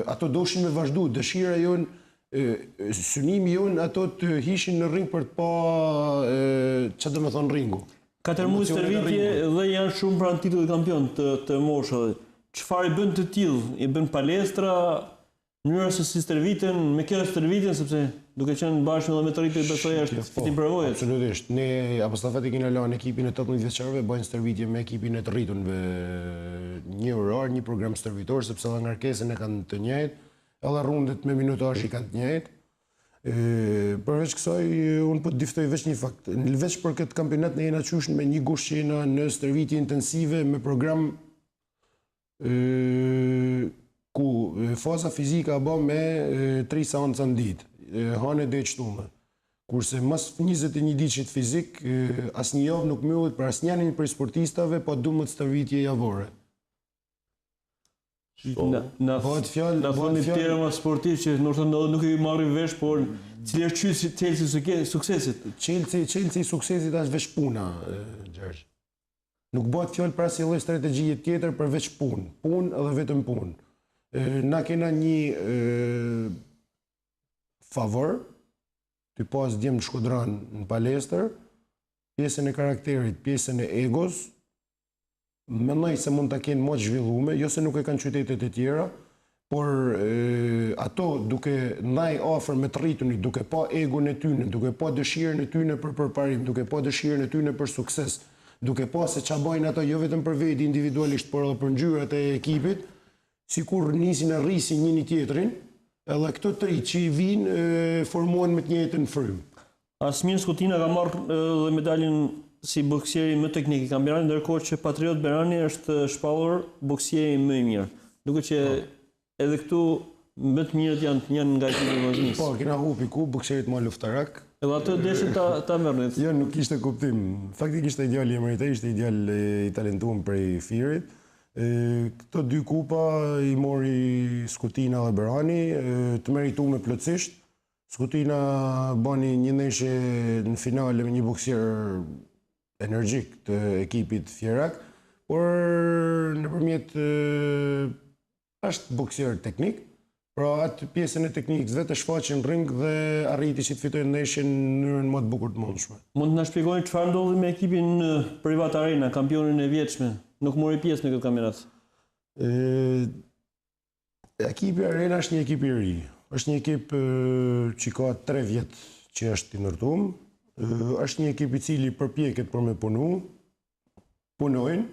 ato doshin me vazhdu, dëshira jonë, synimi jonë ato të hishin në ring për të pa çfarë do të thonë ringu. 4 muaj stërvitje dhe janë shumë pranë titullit kampion të moshave. Çfarë i bën të tillë? I bën palestra, mënyra se si stërviten, me kjo stërvitjen sepse duke qenë bashkë edhe me të rritur besoj është fitim përvojës. Absolutisht. Ne apostafati kena lënë ekipin e 18 vjeçarëve bëjnë stërvitje me ekipin e të rritunve një orar, një program stërvitor, sepse edhe ngarkesën e kanë të njëjtë, edhe rundet me minutazh i kanë të njëjtë. Përveç kësaj, unë po të diftoj veç një fakt. Veç për këtë kampionat ne jena qushën me një gush që jena në stërvitje intensive me program ku faza fizika bë me 3 seanca në ditë. Hane dhe qëtume. Kurse mas 21 ditëshit fizik, asë një javë nuk mbyllet për asë njanin për sportistave, po 12 stërvitje javore. Na thoni tjera ma sportiv që nuk i marri vesh, por cilë është qelësi suksesit? Qelësi suksesit është veç puna, Gjergj. Nuk bëhet fjallë për asë lloj strategjie tjetër për veç punë. Punë edhe vetëm punë. Na kena një favor, të pas djemë shkodran në palestër, pjesën e karakterit, pjesën e egos, mendoj se mund të kenë më të zhvillume, jo se nuk e kanë qytetet e tjera, por ato duke ndaj afër me të rritunit, duke pa egon e tyne, duke pa dëshirën e tyne për përparim, duke pa dëshirën e tyne për sukses, duke pa se qa bajnë ato jo vetëm për veti individualisht, por edhe për ngjyrat e ekipit, sikur nisin e rrisin njëri tjetrin, edhe këto 3 që i vinë formohen me të njëjtën frymë. Asmir Skutina ka marrë dhe medaljen si boksieri më teknik i kampionatit, ndërkohë që Patriot Berani është shpallur boksieri më i mirë. Duke që edhe këtu më të mirët janë nga ekipi i vllaznisë. Po, kena hupi ku bokserit më luftarak. Edhe atë deshin ta merrnin. Jo, nuk kishte kuptim. Faktikisht ishte ideal i emrit, ishte ideal i talentuar prej firit. Këto 2 kupa i mori Skutina dhe Berani, të meritume plotësisht. Skutina bani një ndeshje në finale me një boksier energjik të ekipit Fjerak, por nëpërmjet është boksier teknik, pra atë pjesën e teknikës vetë e shfaqi në ring dhe arriti që të fitojë ndeshjen në mënyrën më të bukur të mundshme. Mund të na shpjegoni çfarë ndodhi me ekipin Privat Arena, kampionin e vjetshëm? Nuk mori pjesë në këtë kampionat. Ekipi Arena është një ekip i ri. Është një ekip që ka 3 vjet që është i ndërtuar. Është një ekip I cili përpjeket për me punu, punojnë,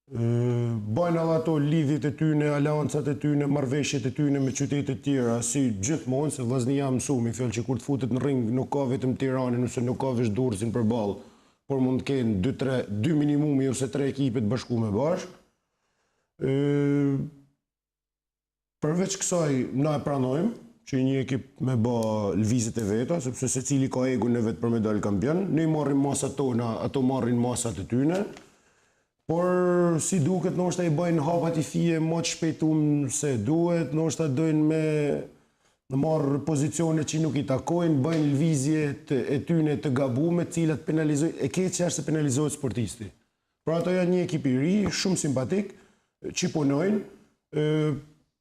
bajnë edhe ato lidhjet e tyne, aleancat e tyne, marrëveshjet e tyne me qytetet tjera, si gjithmonë, se Vllaznia mësu, mi fjallë që kur të futet në ring nuk ka vetëm Tiranin, nëse nuk ka veç Durrësin përballë, por mund të kenë 2 minimumi ose 3 ekipe të bashkuar bashkë. Përveç kësaj, na e pranojmë që një ekip me bë lvizjet e veta, sepse secili ka egun e vet për me dalë kampion. Ne marrim masat tona, ato marrin masat e tyne. Por si duket, ndoshta I bëjnë hapat I fije më të shpejtum se duhet, ndoshta dojnë me marrë pozicione që nuk I takojnë, bëjnë lvizjet e tyne të gabume, cilat penalizojnë, e keqja është se penalizohet sportisti. Pra ato janë një ekip I ri, shumë simpatik, që punojnë,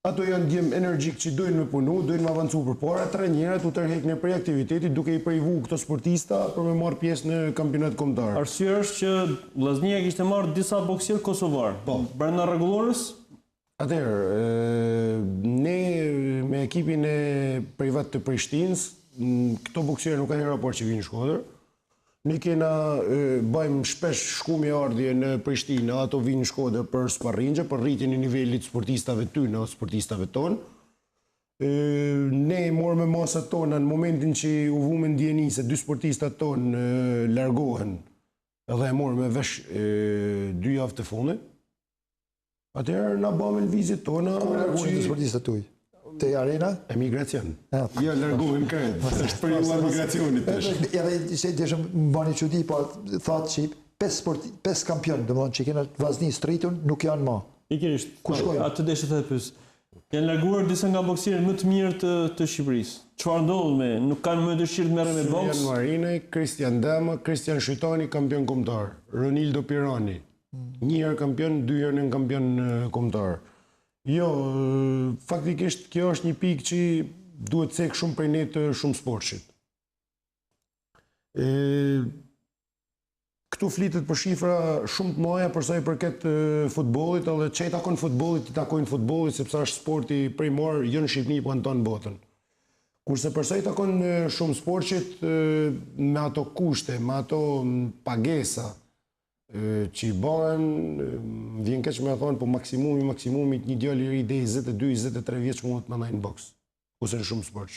ato janë djem energjik që dojnë me punu, dojnë me avancu për para, trajnerët u tërheqnë prej aktivitetit duke I privu këto sportista për me marrë pjesë në kampionat kombëtar. Arsye është që Vllaznia kishte marrë disa boksier kosovar. Brenda rregullorës? Atëherë, ne me ekipin e privat të Prishtinës, këto boksierë nuk kanë raport që vinë në Shkodër. Ne kena bëjmë shpesh shkumje ardhje në Prishtinë, ato vinë në Shkodër për sparringje, për rritjen e nivelit sportistave tyne ose sportistave tonë. Ne morëm me masat tona në momentin që u vumën ndjeni se 2 sportistat tonë largohen, edhe e morëm me vesh 2 javë të fundit. Atëherë na bëmë lvizjet tona. Ku largohen të sportistat tuaj? Te arena? Emigracion. Ja, largohen krejt. Është periudha e migracionit tash. Edhe se dëshëm më bani çudi, po thotë që 5 kampion, domethënë që kena Vllaznia Stritun nuk janë më. Pikërisht. Ku shkojnë? Atë desha të pyes. Janë larguar disa nga boksierët më të mirë të Shqipërisë. Çfarë ndodh me? Nuk kanë më dëshirë të merren me boks? Janë Marinaj, Kristian Dema, Kristian Shqitani, kampion kombëtar. Ronildo Pirani. 1 herë kampion, 2 herë në kampion kombëtar. Jo, faktikisht kjo është një pikë që duhet cek shumë prej ne të shumë sportshit. Këtu flitet për shifra shumë të mëdha për sa I përket futbollit, edhe që I takon futbollit, I takojnë futbollit, sepse është sporti primor jo në Shqipëri, po në tonë botën. Kurse për sa I takon shumë sportshit, me ato kushte, me ato pagesa, që I bëhen, vjen keq me thonë, po maksimumi një djalë I ri deri 22-23 vjeç mund të mandaj në boks, ose në shumë sportsh.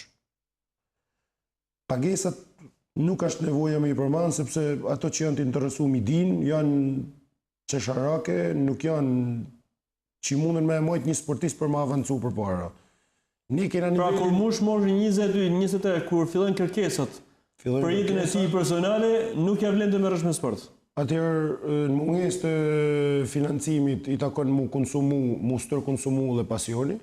Pagesat nuk është nevoja me I përmanë, sepse ato që janë të interesu mi din, janë qesharake, nuk janë që mundën me mojt një sportist për ma avancu për para. Pra kur mush moshë 22-23, kur fillen kërkesat, për jetën e tij personale, nuk ja vlen të merresh me sport. Atëherë, në mungesë të financimit I takon mu stërkonsumu dhe pasioni,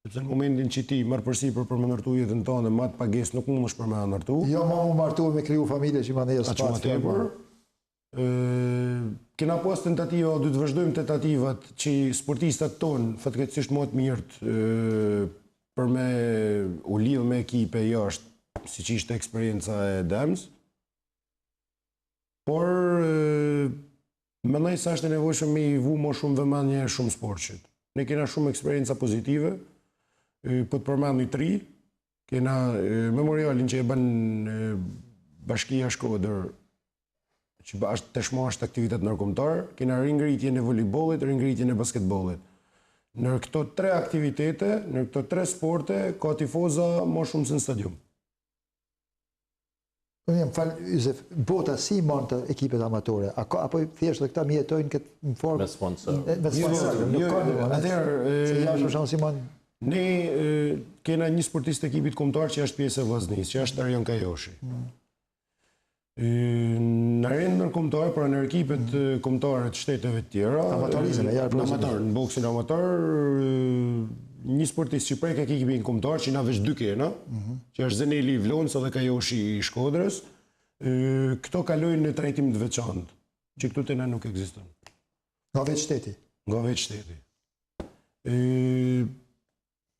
sepse në momentin që ti marrë përsipër për me ndërtu jetën tonë, ma të pagesë nuk mund është për me ndërtu. Jo, ma mu martu me kriju familje që ma neje s'pas. Kena pas tentativa, du të vazhdojmë tentativat që sportistat tonë, fatkeqësisht më të mirët, për me u lidhë me ekipe jashtë, si që ishte eksperienca e Dems. Por, mendoj se është e nevojshëm me I vu më shumë vëmendje shumë sportshit. Ne kena shumë eksperienca pozitive, po të përmend 3, kena memorialin që e bën Bashkia Shkodër, që tashmë është aktivitet ndërkombëtar, kena ringritjen e voleybollit, ringritjen e basketbollit. Në këto 3 aktivitete, në këto 3 sporte, ka tifoza më shumë se në stadium. Më falë, Yusef, bota si mund të ekipet amatore? Apo thjesht dhe këta mi jetojnë këtë në formë? Me sponsor. Me sponsor. Se jashtë shumë si mund... Ne kena një sportist ekipit kombëtar që është pjesë e Vllaznisë, që është Arjan Kajoshi. Në arenë ndërkombëtare, pra në ekipet kombëtare të shteteve të tjera, në boksin amator, një sportist që prek ekipin kombëtar, që na veç 2 kena, që është Zeneli I Vlonës dhe Kajoshi I Shkodrës, këto kalojnë në trajtim të veçantë, që këtu të na nuk ekziston. Nga veç shteti? Nga veç shteti.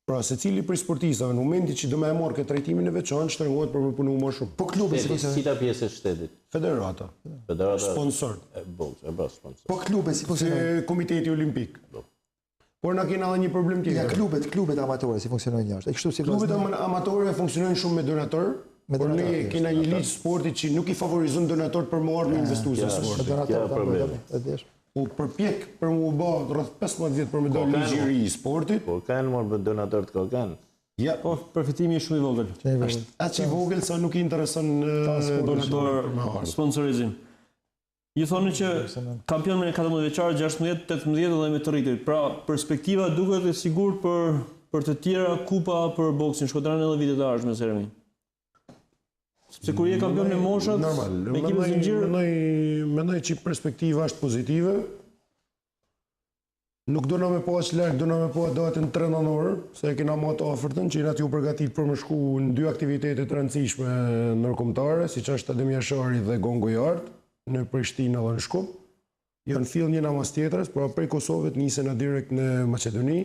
Pra, se cili për sportistave, në momentit që do me e morë këtë trajtimin e veçantë, shtrëngohet për me punu më shumë. Po klubi si funksionon? Cita pjesë e shtetit? Federata. Sponsor. Po klubi si funksionon? Komiteti Olimpik. Por na kena edhe një problem tjetër. Ja, klubet amatore si funksionojnë jashtë. Klubet amatore funksionojnë shumë me donator, Por ne kena një ligj sporti që nuk i favorizon donatorët për më ardhur me investues në sport. U përpjek për mu bë rreth 15 vjet për me dalë ligji i ri i sportit. Po kanë më donatorët ka kanë. Ja, Po, përfitimi është shumë i vogël. Atë që i vogël sa nuk i intereson Donator sponsorizim. Ju thoni që kampion me 14 vjeçar, 16, 18 dhe me të rritur. Pra, perspektiva duket e sigurt për të tjera kupa për boksin shkodran edhe vitet e ardhshme, Seremi. Sepse kur je kampion në moshat, me ekipin zinxhir, mendoj që perspektiva është pozitive. Nuk do na me pas larg, do na me pas datën 3 nënor, se e kena më të afërtën që jena t'ju përgatit për më shku në 2 aktivitete të rëndësishme ndërkombëtare, siç është Akademia Shari dhe Gongo i Art, në Prishtinë dhe në Shkup. Janë fill njëna mas tjetrës, por prej Kosovës nisen direkt në Maqedoni.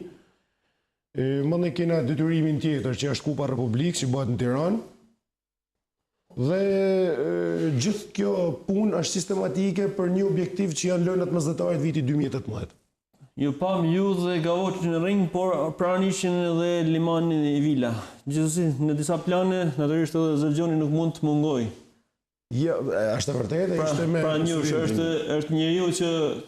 Më kena detyrimin tjetër që është Kupa Republikës që bëhet në Tiranë. Dhe gjithë kjo punë është sistematike për një objektiv që janë lojnat mesdhetare të vitit 2018. ju pam ju dhe Gavoçi në ring, por pranë ishin edhe Limani i Vila. Gjithsesi, në disa plane, natyrisht edhe Zëvgjoni nuk mund të mungoj. Ja, është e vërtetë, ishte me Njësh është njeriu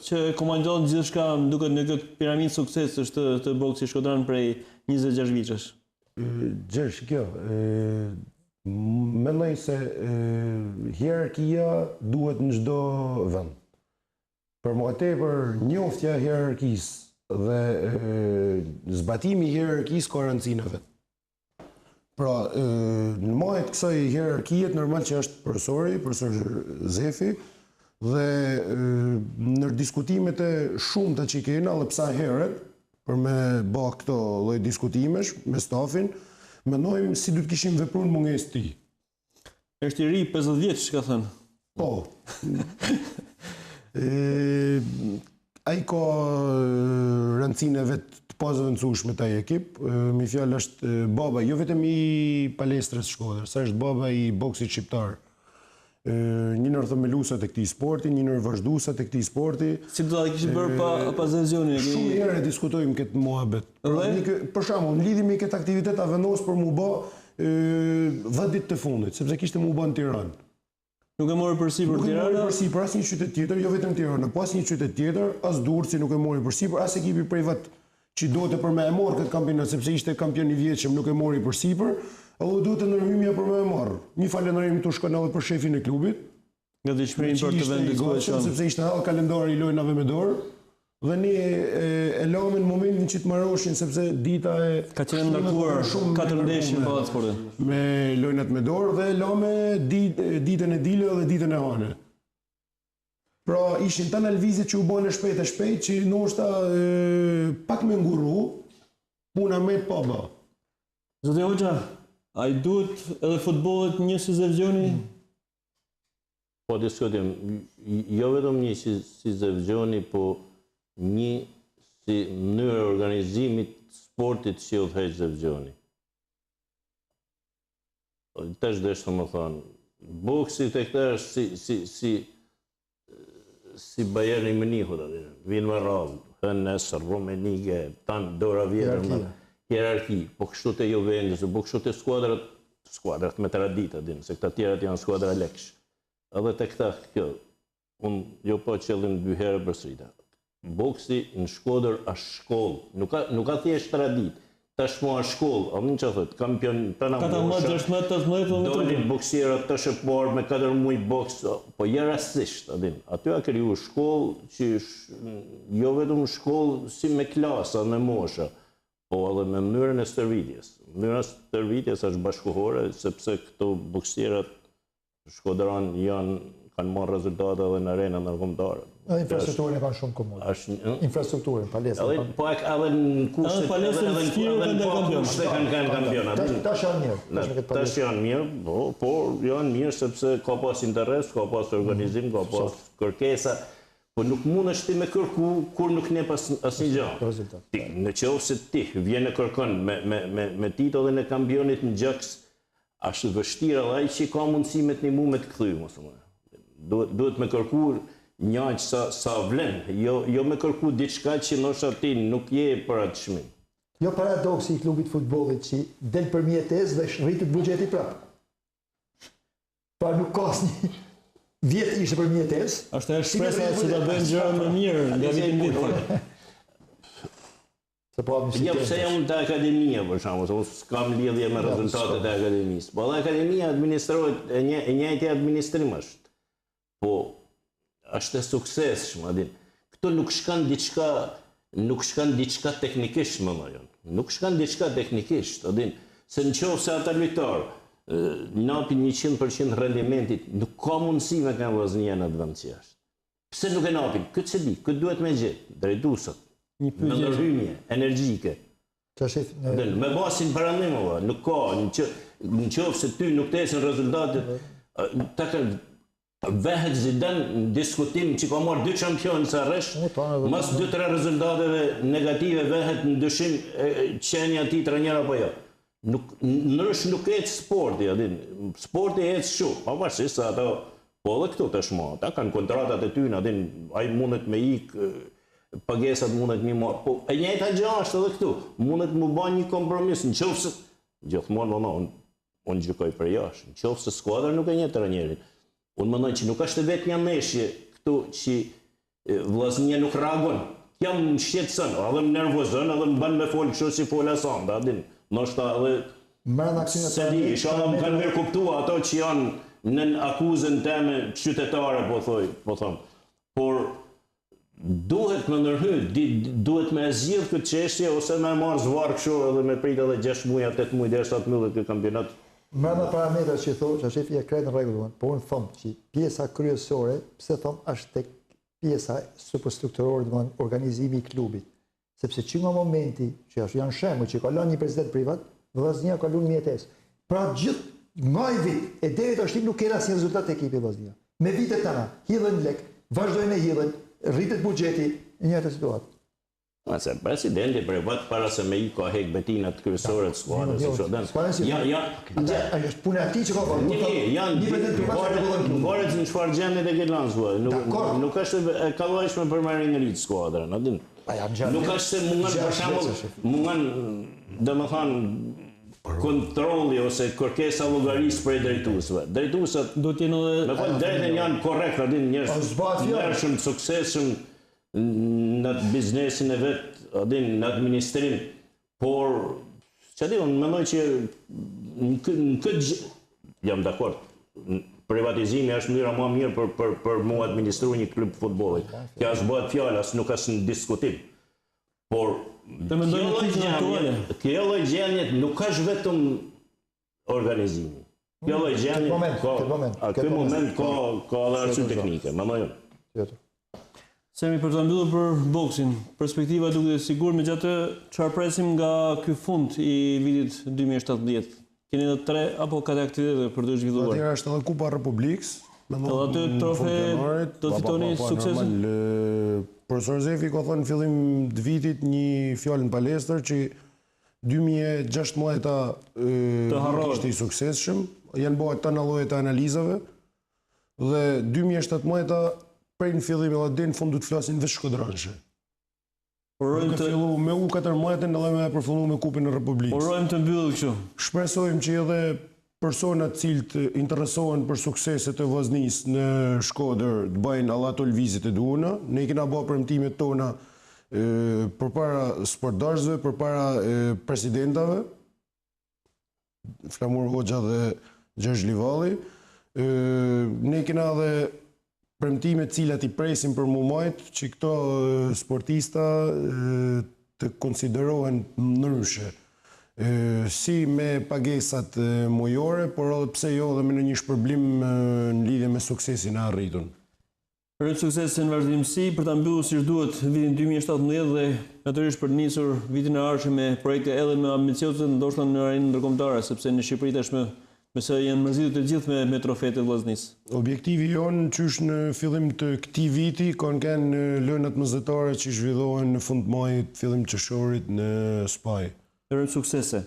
që komandon gjithçka, më duket në këtë piramidë suksesësh të boksit shkodran prej 26 vitesh. Gjesh, kjo, mendoj se hierarkia duhet në çdo vend. Për më tepër njoftja e hierarkisë dhe zbatimi i hierarkisë ka rëndësinë e vet. Pra, në majt kësaj hierarkie normal që është profesor Zefi, dhe në diskutimet e shumta që kena, edhe psa herët, për me bë këto lloj diskutimesh me stafin, mendojmë si do të kishim vepruar në mungesë të tij. Është i ri 50 vjeç, ka thënë. Po. Ai ka rëndësinë e vet të pazëvendësueshme të ai ekip. Mi fjalë është baba jo vetëm i palestrës Shkodrës, sa është baba i boksit shqiptar. Një nërë themeluesat e këtij sporti, një nërë vazhduesat e këtij sporti. Si do ta kishte bërë pa Zëvgjonin? Shumë herë diskutojmë këtë muhabet. Për shembull, në lidhje me këtë aktivitet a vendos për mu bë 10 ditë të fundit, sepse kishte mu bë në Tiranë. Nuk e mori përsipër Tirana? Nuk e mori përsipër asnjë qytet tjetër, jo vetëm Tirana, po asnjë qytet tjetër, as Durrësi nuk e mori përsipër, as ekipi privat që duhet për me e marrë këtë kampionat, sepse ishte kampion i vjetshëm, nuk e mori përsipër, edhe duhet të ndërhymja për me e marrë. Një falënderim këtu shkon edhe për shefin e klubit. Nga dëshmirin për të vendosur, sepse ishte hall kalendari i lojnave me dorë. Dhe ne e lëmë në momentin që të marroshin, sepse dita e ka qenë ndakuar 4 ndeshje në Pallat Sportit me lojnat me dorë dhe lëmë ditën e dile dhe ditën e hane. Pra ishin të lëvizjet që u bën e shpejt që ndoshta pak me ngurru, puna me pa bë. Zoti Hoxha, ai duhet edhe futbollit një si Zëvgjoni? Po diskutim, jo vetëm një si Zëvgjoni, po një si mënyrë organizimit sportit që u thejtë Zëvgjoni. Tash deshtë më thonë, boksi të këta është si Bayern i Mënihut, vinë më radhë, hënë nesër, Romenike, tanë dora vjerë, hierarki, po kështu të Juventus, po kështu të skuadrat me tradita, se këta tjerat janë skuadra leksh. Edhe të këta kjo, unë jo po qëllim 2 herë për srita. Boksi në Shkodër është shkollë, nuk ka thjesht tradit, tashmo është shkollë, a më që thëtë, kampion të në mosha, dolin boksierët të shëpor me 4 muj boks, po rastësisht, aty a kriju shkollë që jo vetëm shkollë si me klasa, me mosha, po edhe me mënyrën e stërvitjes. Mënyrën e stërvitjes është bashkohore, sepse këto boksierët Shkodran kanë marrë rezultate edhe në arenën ndërkombëtare. Edhe infrastrukturën e kanë shumë komode. Infrastrukturën, palestrën. Po edhe në kushtet kanë kampionat. Tash janë mirë. Tash janë mirë, po janë mirë sepse ka pas interes, ka pas organizim, ka pas kërkesa, po nuk mund është ti me kërku kur nuk ne pas asnjë gjë. Në qoftë se ti vjen e kërkon me titullin e kampionit në gjaks, është vështirë edhe ai që ka mundësi me të ndihmu me të kthy, mos e më. Duhet me kërku një aq sa vlen, jo me kërku diçka që ndoshta ti nuk je për atë çmim. Jo paradoksi i klubit futbollit që del për mjetes dhe rritet buxheti prapë. Pra nuk ka asnjë vjet ishte për mjetes. Është e shpresa se do bëjnë gjëra më mirë nga viti në vit. Ja, pse jam të akademia, për shembull, unë s'kam lidhje me rezultatet e akademisë. Po dhe akademia administrohet, e njëjti administrim është. Po, është e suksesshëm, a din. Këto nuk shkan diçka teknikisht, më thonë. Nuk shkan diçka teknikisht, a din. Se në qoftë se ata lojtarë napin 100% rendimentit, nuk ka mundësi me kanë Vllaznia në atë vend që është. Pse nuk e napin? Këtë se di, këtë duhet me gjetë, drejtuesat. Me ndërhyrje energjike. Me basin paranim, nuk ka, në qoftë se ty nuk të esin rezultatet, vehet Zidane në diskutim që ka marrë 2 qampionë sa rresh, mas 2-3 rezultateve negative vehet në dyshim qenja ti trajner apo jo. Nërësh nuk ecë sporti, sporti ecë shumë, pavarësisht se ata, po edhe këtu tashmë, ata kanë kontratat e tyre, ai mundet me ikë, pagesat mundet mi marrë, po e njëjta gjë është edhe këtu, mundet më bën një kompromis, në qoftë se, gjithmonë unë gjykoj për jashtë, në qoftë se skuadra nuk e njeh trajnerin. Unë mendoj që nuk është vetëm një ndeshje këtu që Vllaznia nuk reagon. Jam në shqetëson, edhe më nervozon, edhe më bën me fol kështu si fola sonda, ndoshta edhe se di, inshallah më kanë mirë kuptuar ato që janë në akuzën teme qytetare, po them. Por duhet me ndërhyr, duhet me zgjidh këtë çështje ose me marr zvarr kështu edhe me prit edhe 6 muaj, 8 muaj derisa të mbyllet ky kampionat. Mbrëmja parametrave që thonë, shefi e krejt në rregull, por unë them që pjesa kryesore, pse them, është tek pjesa superstrukturore, domethënë organizimi i klubit. Sepse që nga momenti që ashtu janë shembull që ka lënë një president privat, Vllaznia ka lënë mjetes. Pra gjithë nga i vit e deri tash nuk kena asnjë rezultat te ekipi Vllaznia. Me vitet tana, hidhen lek, vazhdojnë e hidhen, rritet buxheti në një atë situatë. Se presidenti privat para se me i ka hek betinat kryesore të skuadrës, është puna e atij që ka varet në çfarë gjendje e ke lanë. Nuk është e kallojshme për me ringrit skuadrën, a din. Nuk është se mungon për shembull, mungon domethënë kontrolli ose kërkesa llogarisë për drejtuesve. Drejtuesat do të jenë edhe me fal drejtën janë korrekt, a din, njerëz shumë të suksesshëm në biznesin e vetë, në administrim, por, që di, unë mendoj që në këtë jam dakord, privatizimi është mënyra më mirë për mu administru një klub futbollit. Kjo është bëhet fjalë, as nuk është në diskutim. Por, kjo lloj gjendje nuk është vetëm organizimi. Kjo lloj gjendje këtë moment ka edhe arsye teknike, mendoj unë. Semi, për të mbyllur për boksin, perspektiva duket e sigurt, megjithatë çfarë presim nga ky fund i vitit 2017? Keni edhe 3 apo 4 aktivitete për të zhvilluar? Atëherë është edhe Kupa e Republikës. Edhe aty trofe do fitoni suksesin? Profesor Zefi ka thënë në fillim të vitit një fjalë në palestër që 2016 ishte i suksesshëm, janë bërë të lloje të analizave dhe 2017 prej në fillim edhe dhe në fund du të flasin veç shkodranëshe. Ka fillu me U14 edhe me përfillu me Kupën e Republikës. Urojmë të mbyllë kështu. Shpresojmë që edhe personat cilët interesohen për sukseset e Vllaznisë në Shkodër të bëjnë alla ato lëvizjet e duhuna. Ne kena bërë premtimet tona përpara sportdarësve, përpara presidentave, Flamur Hoxha dhe Gjergj Livalli. Ne kena dhe premtimet cilat i presim për muajt që këto sportista të konsiderohen ndryshe, si me pagesat mujore, por edhe pse jo dhe me në një shpërblim në lidhje me suksesin e arritur. Për suksesin vazhdimsi, për ta mbyllur siç duhet vitin 2017 dhe natyrisht për të nisur vitin e ardhshëm me projekte edhe më ambiciozë, ndoshta në arenën ndërkombëtare, sepse në Shqipëri tashmë mëse janë mërzitur të gjithë me trofetë e Vllaznisë. Objektivi jonë qysh në fillim të këtij viti kanë lënat mëzëtare që zhvillohen në fund muajit, fillim qershorit në Spaj. Përëm suksese.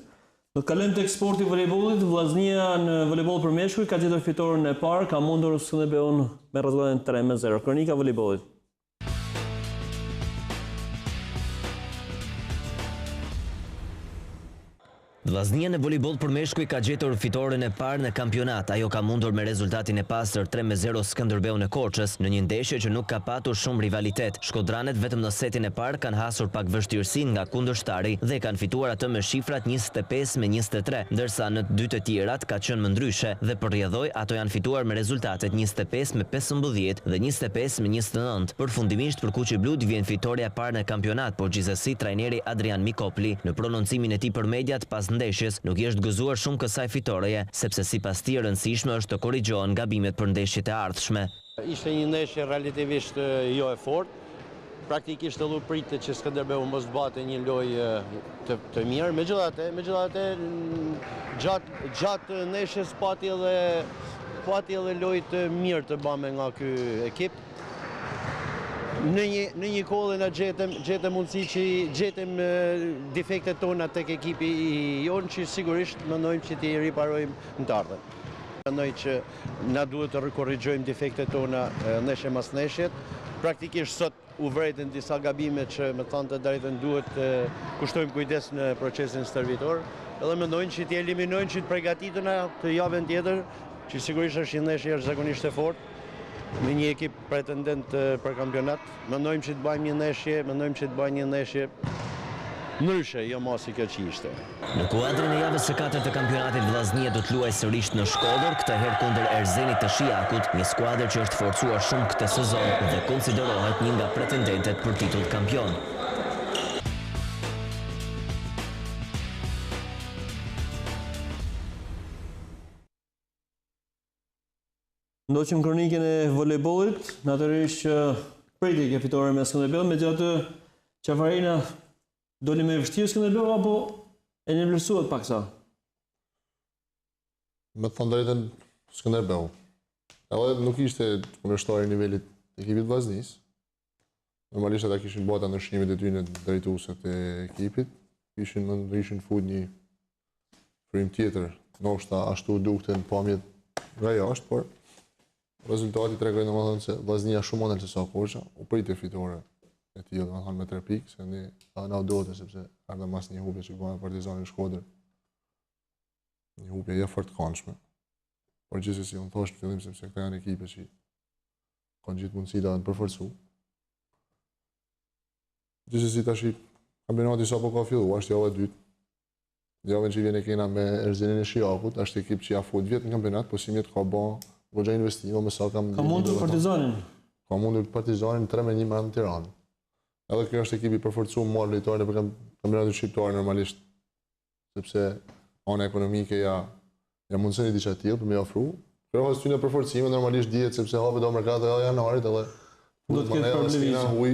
Do të kalojmë tek sporti i voleybollit. Vllaznia në voleyboll për meshkuj ka gjetur fitoren e parë, ka mundur Skënderbeun me rezultatin 3-0. Kronika e voleybollit. Vllaznia në volejboll për meshkuj ka gjetur fitoren e parë në kampionat. Ajo ka mundur me rezultatin e pastër 3-0 Skënderbeu në Korçës, në një ndeshje që nuk ka patur shumë rivalitet. Shkodranet vetëm në setin e parë kanë hasur pak vështirësi nga kundërshtari dhe kanë fituar atë me shifrat 25-23, ndërsa në dy të tjerat ka qenë më ndryshe dhe për rrjedhoj ato janë fituar me rezultatet 25-15 dhe 25-29. Përfundimisht për Kuqi Blut vjen fitoria e parë në kampionat, por gjithsesi trajneri Adrian Mikopli në prononcimin e tij për mediat pas ndeshjes nuk i është gëzuar shumë kësaj fitoreje, sepse sipas tij rëndësishme është të korrigjohen gabimet për ndeshjet e ardhshme. Ishte një ndeshje relativisht jo e fortë. Praktikisht të pritet që Skënderbeu mos bate një lojë të mirë. Megjithatë gjatë ndeshjes pati edhe lojë të mirë të bëme nga ky ekip. Në një kohë na gjetëm mundësi që gjetëm defektet tona tek ekipi jonë që sigurisht mendojmë që t'i riparojmë në të ardhmen. Mendoj që na duhet të rikorrigjojmë defektet tona ndeshje mas ndeshjet. Praktikisht sot u vërejtën disa gabime që me thënë të drejtën duhet të kushtojmë kujdes në procesin stërvitor. Edhe mendojnë që t'i eliminojnë, që të përgatituna të javën tjetër, që sigurisht është një ndeshje jashtëzakonisht e fortë me një ekip pretendent për kampionat. Mendojmë që të bëjmë një ndeshje ndryshe, jo mos i kjo që ishte. Në kuadrin e javës së 4 të kampionatit Vllaznia do të luajë sërish në Shkodër, këtë herë kundër Erzenit të Shijakut, një skuadër që është forcuar shumë këtë sezon dhe konsiderohet një nga pretendentet për titull kampion. Ndoqim kronikën e volejbollit, natyrisht që priti ke fitore me Skënderbeu, megjithatë Qafarina doli me vështirë Skënderbeu apo e nevlerësuat paksa? Me të thënë drejtën Skënderbeu. Edhe nuk ishte kundërshtar i nivelit të ekipit Vllaznisë. Normalisht ata kishin bota ndërshënimet e tyre drejtuesit e ekipit, kishin fut një frymë tjetër, ndoshta ashtu dukte në pamjet nga jashtë, por rezultati tregoi domethënë se Vllaznia shumë model se sa Korça, u pritet fitore e tillë domethënë me 3 pikë, se ne na dote sepse ardha mas një humbje që bëna Partizani në Shkodër. Një humbje jo fort këndshme. Por gjithsesi unë thash në fillim sepse këta janë ekipe që kanë gjithë mundësi ta përforcu. Gjithsesi tash kampionati sapo ka filluar, është java e dytë. Javën që vjen e kena me Erzenin e Shijakut, është ekip që ja fut vjet në kampionat, po si mjet ka bë goxha investime me sa kam. Ka mundur Partizanin. Ka mundur Partizanin 3-1 me Tiranë. Edhe kjo është ekipi përforcuar më lojtarë për kampionatin shqiptar normalisht, sepse ana ekonomike ja mundson diçka tjetër për me ofru. Kjo është një përforcim normalisht dihet sepse hapet do merkato e janarit edhe do të ketë probleme.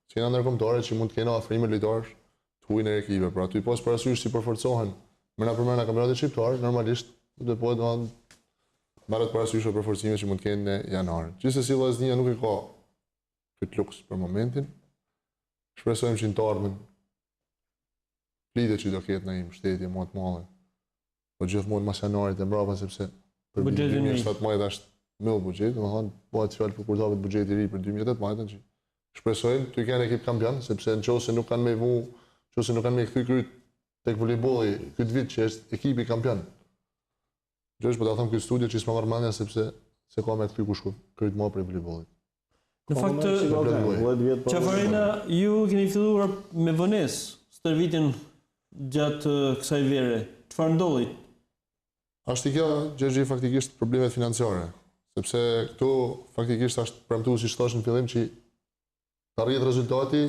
Që janë ndërkombëtare që mund të kenë afrime lojtarësh të huaj në ekipe. Pra aty pas parasysh si përforcohen më në kampionatin shqiptar, normalisht do të bëhet marrët parasysh përforcime që mund të kenë në janar. Gjithsesi Vllaznia nuk e ka këtë luks për momentin. Shpresojmë që në të ardhmen pritet që do ketë në mbështetje më të madhe. Po gjithmonë mas janarit e mbrapa sepse për 2017 është mbyll buxheti, domethënë bëhet fjalë për kurthavit buxheti i ri për 2018 që shpresojmë të kenë ekip kampion, sepse nëse nuk kanë me kthy kryt tek volejbolli këtë vit që është ekipi kampion. Gjosh po ta them këtë studio që s'ma marr mendja sepse se ka me kthy kush kryt më për volejbollin. Në fakt, Qafarina, ju keni filluar me vonesë stërvitin gjatë kësaj vere. Çfarë ndodhi? Ashtu kjo Gjergji faktikisht problemet financiare, sepse këtu faktikisht është premtuar si thash në fillim që të arrijë rezultati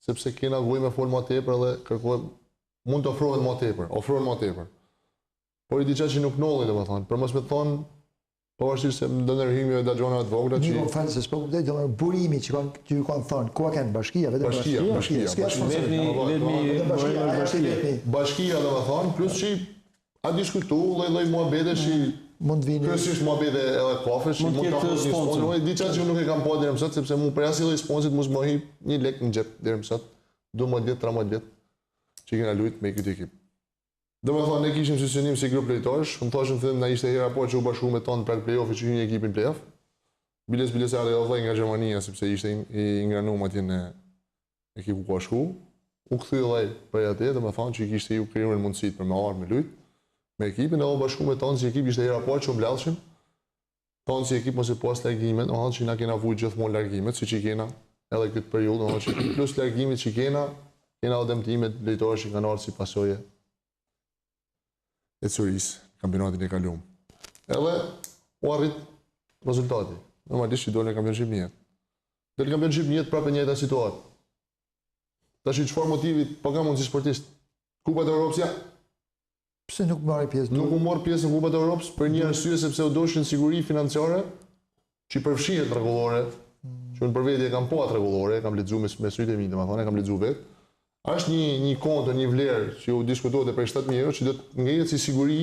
sepse kena gojë me fol më tepër dhe kërkojmë mund të ofrohen më tepër. Por i diçka që nuk nolli domethënë, për mos me thonë pavarësisht se ndërhyrjeve të xhonave të vogla që një fal se s'po kuptoj domethënë burimi që kanë thonë ku kanë bashkia vetëm bashkia domethënë plus që a diskutu lloj muhabete që mund vinë kryesisht muhabete edhe kafesh që mund të hapësh sponsor. Diçka që nuk e kam pa deri më sot sepse mua për asnjë lloj sponsorit mos më hip një lek në xhep deri më sot. 12 vjet, 13 vjet që kena luajtur me këtë ekip. Domethënë ne kishim sesionim si grup lojtarësh, më thoshin fillim na ishte hera po që u bashku me ton për play-off që hyjnë ekipin play-off. Biles ardhi edhe nga Gjermania sepse ishte i ngranuar atje në ekipu ku shku. u kthye vllai prej atje, domethënë që i kishte ju krijuar mundësitë për me ardhur me lut me ekipin, edhe bashku me tonë si ekip ishte hera parë që u mbledhshim. Tonë si ekip mos e pas largimet, domethënë që na kena vujt gjithmonë largimet, siç i kena edhe këtë periudhë, domethënë që plus largimit që kena edhe dëmtimet lojtarë që kanë ardhur si pasojë e curisë kampionatin e kaluar. Edhe u arrit rezultati. Normalisht që dole në kampionship një. Del kampionship një prapë në njëjtën situatë. Tash çfarë motivi po kam unë si sportist? Kupat e Europës ja. Pse nuk marrë pjesë? Nuk u mor pjesë në Kupat e Europës për një arsye sepse u doshin siguri financiare që përfshihet rregullore, që unë për vetë kam po atë rregullore, kam lexuar me sytë e mi, domethënë kam lexuar vetë. Është një konto, një vlerë që u diskutohet për 7.000 euro që do të ngjehet si siguri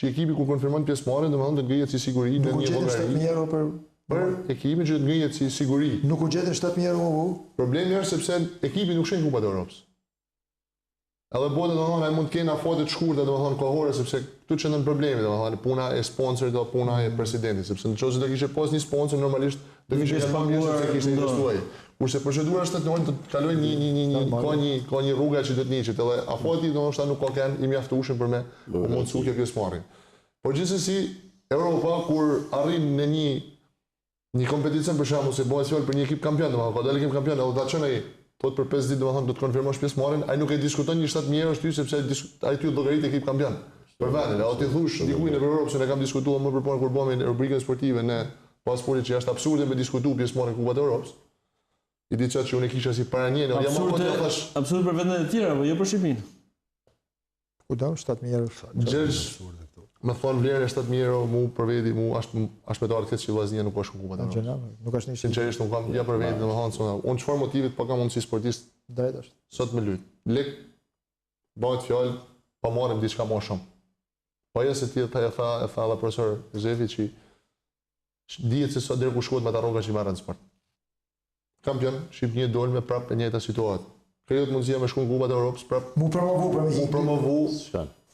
që ekipi ku konfirmon pjesëmarrjen, domethënë do të ngjehet si siguri në një vlerë. 7.000 euro për ekipin që do të ngjehet si siguri. Nuk u gjetën 7.000 euro. Problemi është sepse ekipi nuk shen Kupat e Europës. Edhe botë domethënë ai mund të kenë afate të shkurta domethënë kohore sepse këtu çndon problemi domethënë puna e sponsorit apo puna e presidentit, sepse nëse do kishte pas një sponsor normalisht do kishte paguar se kishte investuar. Kurse procedura shtetërore do të kalojë ka një rrugë që do të niqet, edhe afati domosdoshta nuk ka kanë i mjaftueshëm për me mundësu kjo pjesëmarrje. Por gjithsesi Europa kur arrin në një kompeticion për shembull se bëhet fjalë për një ekip kampion, domethënë ka dalë ekip kampion, edhe ta çon ai thot për 5 ditë domethënë do të konfirmosh pjesëmarrjen, ai nuk e diskuton një 7.000 euro ty sepse ai ty llogarit ekip kampion. Për vendin, edhe ti thosh dikujt në Europë se ne kam diskutuar më përpara kur bëmë rubrikën sportive në pasportin që është absurde me diskutuar pjesëmarrjen Kupat e Europës. I di çfarë që unë kisha si paranier, jam më të thash. Absurd për vendet e tjera, apo jo për Shqipërinë. Ku do 7.000 euro? Më thonë vlerën e 7.000 euro mu për veti, mu është me darë këtë që Vllaznia nuk është Kupat e Europës. Nuk është një sinqerisht nuk kam ja për veti, domethënë unë çfarë motivit pa kam unë si sportist drejt është. Sot me lut. Lek bëhet fjalë pa marrim diçka më shumë. Po ajo se ti e tha edhe profesor Zefi që dihet se sot deri ku shkohet me ata rroga që marrin sport. Kampion Shqipënia dol me prapë në njëjtën situatë. Krijohet mundësia me shkuën Kupat e Europës prapë. Mu promovu.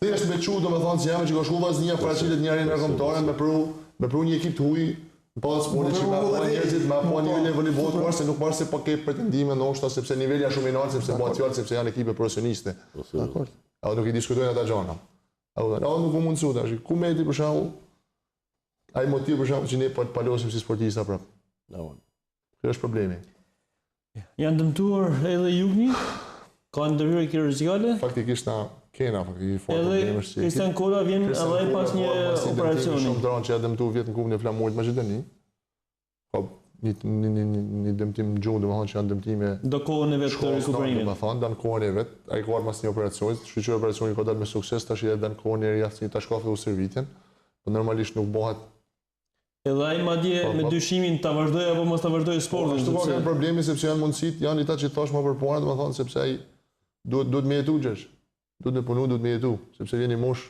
Thjesht me çu domethënë se jam që ka shkuar Vllaznia para cilet një arenë kombëtare me pru një ekip të huaj, pas sportit që ma po njerëzit ma po nivelin e voleybollit por se nuk marr se po ke pretendime ndoshta sepse niveli është shumë i lartë sepse bëhet fjalë sepse janë ekipe profesioniste. Dakor. Apo nuk i diskutojnë ata gjëra. Apo nuk u mundsu tash. Ku meti për shembull? Ai motiv për shembull që ne po të palosim si sportista prap. Kjo është problemi. Janë dëmtuar edhe Jugni? Ka ndërhyrje kirurgjikale? Faktikisht na kena faktikisht probleme si. Kristian Kola vjen edhe pas një operacioni. Shumë dronë që ja dëmtuar vjet në Kupën e Flamurit Maqedoni. Ka një dëmtim në gjuhë, domethënë që janë dëmtime. Do kohën e vet të rikuperimit. Domethënë dan kohën e vet, ai ka pas një operacion, shqyrë operacioni ka dalë me sukses, tash i dan kohën e rreth si tash ka filluar servitjen. Po normalisht nuk bëhet. Edhe ai madje me dyshimin ta vazhdoi apo mos ta vazhdoi sportin. Ashtu ka problemi sepse janë mundësitë, janë ata që thash më përpara, domethënë sepse ai duhet me jetu gjesh. Duhet me punu, duhet me jetu, sepse vjen i mosh.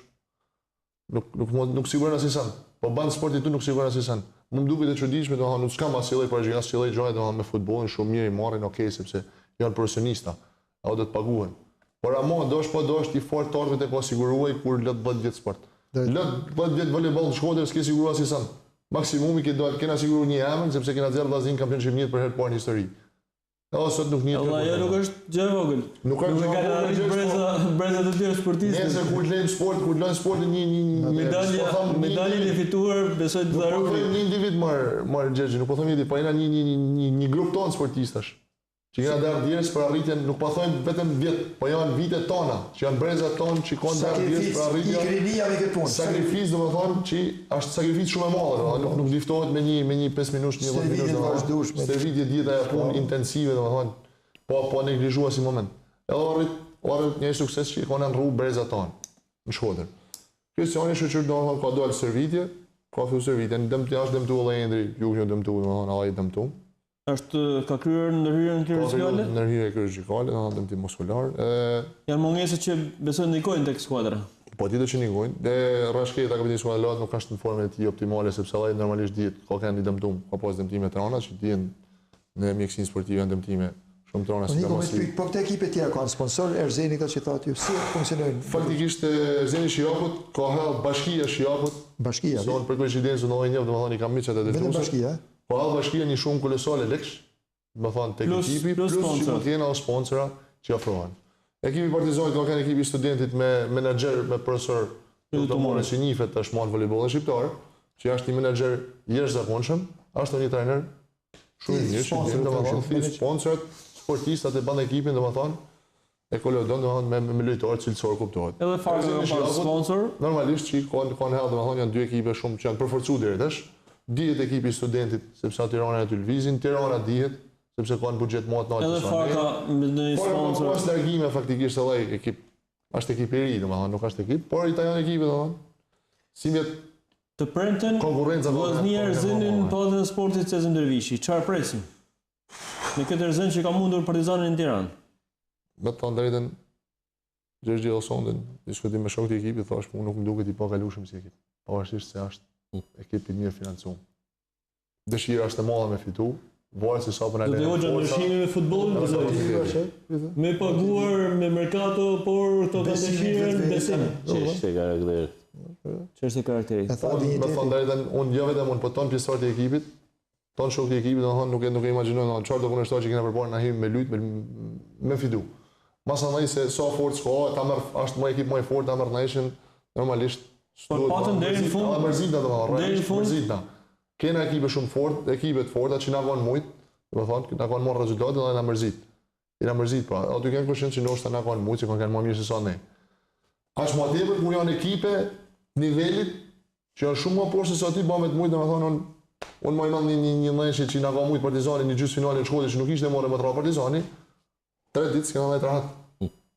Nuk siguron asnjë. Po ban sporti tu nuk siguron asnjë. Më duket e çuditshme, domethënë nuk s'kam asnjë lloj përgjigje, asnjë lloj gjoje domethënë me futbollin, shumë mirë i marrin, okay, sepse janë profesionista. Ato do të paguhen. Por ama dosh po dosh ti fort torvet e po siguruaj kur lët 10 vjet sport. Lët 10 vjet voleyboll në Shkodër s'ke siguruar asnjë. Maksimumi që do të kena siguruar një emër sepse kena zgjedhur Vllaznin kampionship një për herë të parë në histori. Sot nuk njëtë. Ajo nuk është gjë e vogël. Nuk është gjë e vogël. Breza të tjerë sportistë. Nëse kur lejmë sport, kur lejmë sportin një medalje e fituar, besoj të dharuri. Nuk po them një individ marr Xherxhi, nuk po them po jena një grup ton sportistash. Që janë dar djes për arritjen, nuk po them vetëm vjet, po janë vitet tona, që janë brezat tonë që kanë dar djes për arritjen. Ikrinia me këtë punë. Sakrifizë domethënë që është sakrificë shumë e madhe, nuk liftohet me një 5 minutë, një 10 minutë. Stërvitje dieta e punë intensive domethënë, po neglizhuar si moment. Edhe arrit një sukses që kanë në rrugë brezat tonë në Shkodër. Kristiani shoqër domethënë ka dalë servitje, ka filluar servitjen, është dëmtuar edhe Endri, ju që dëmtuar domethënë ai dëmtuar. Ka kryer ndërhyrjen kirurgjikale? Ndërhyrje kirurgjikale, në dëmtim muskular. Janë mungesa që besoj ndikojnë tek skuadra. Po tjetër që ndikojnë. Dhe Rashketa kapiteni skuadrës nuk është në formën e tij optimale sepse ai normalisht dihet ka kanë dëmtum, ka pas dëmtime të rënda që dihen në mjekësinë sportive janë dëmtime shumë të rënda sidomos. Po këto ekipe tjera kanë sponsor, Erzeni ka që thotë ju, si funksionojnë? Faktikisht Erzeni Shijakut ka bashkia Shijakut. Bashkia. Zonë për koincidencë ndonjë një domethënë i kam miçat e detyruar. Vetëm bashkia, Po bashkia një shumë kolosale lekësh, më thonë tek ekipi, plus që mund të jenë sponsora, që ofrohen. Ekipi Partizanit ka kanë ekipi studentit me menaxher, me profesor Tetor që njihet tashmë në voleybollin shqiptar, që është një menaxher jashtëzakonshëm, është një trajner shumë i mirë, që domethënë sponsorët, sportistat e bën ekipin, domethënë e kolodon domethënë me lojtarë cilësor kuptohet. Edhe fakti ka pas sponsor. Normalisht që kanë hell domethënë janë dy ekipe shumë që janë përforcuar deri tash. Dihet ekipi i studentit sepse Tirana aty lvizin, Tirana dihet sepse kanë buxhet më të lartë. Edhe fakta me një sponsor. Por pas largime faktikisht edhe ekip është ekip i ri, domethënë nuk është ekip, por ita janë ekipe domethënë. Si vjet të premten konkurrenca Vllaznia Erzinin pallatën e sportit Cezim Dervishi. Çfarë presim? Në këtë Erzin që ka mundur Partizanin në Tiranë. Me të drejtën Gjergji Osondin, diskutim me shokët e ekipit, thash unë nuk më duket i pakalueshëm si ekip. Pavarësisht se është ekip i mirë financuar. Dëshira është e madhe me fitu, varet se sa po na lejnë. Do të hoxha ndryshime me futbollin, me paguar me merkato, por këto kanë dëshirën besim. Çështje karakteri. Çështje karakteri. Me të drejtën unë jo vetëm unë, po ton pjesëtarët e ekipit, ton shokët e ekipit, domethënë nuk e imagjinojnë çfarë do kundërshtar që kena përpara na hym me lut me fitu. Masandaj se sa forcë ka, ta merr është më ekip më i fortë, ta merr nation normalisht. Por patën deri në fund. Mërzita domethënë, deri në fund. Mërzita. Kena ekipe shumë fort, ekipe të forta që na kanë shumë, domethënë na kanë marrë rezultate dhe na mërzit. I na mërzit pra. Aty kanë kushtin që ndoshta na kanë shumë, që kanë më mirë se sa ne. Aq më tepër kur janë ekipe nivelit që janë shumë më poshtë se aty bën vetëm shumë, domethënë unë më imam një ndeshje që na ka shumë Partizani në gjysmëfinalen e shkollës që nuk ishte morë më tra Partizani. 3 ditë s'kena ndaj rahat.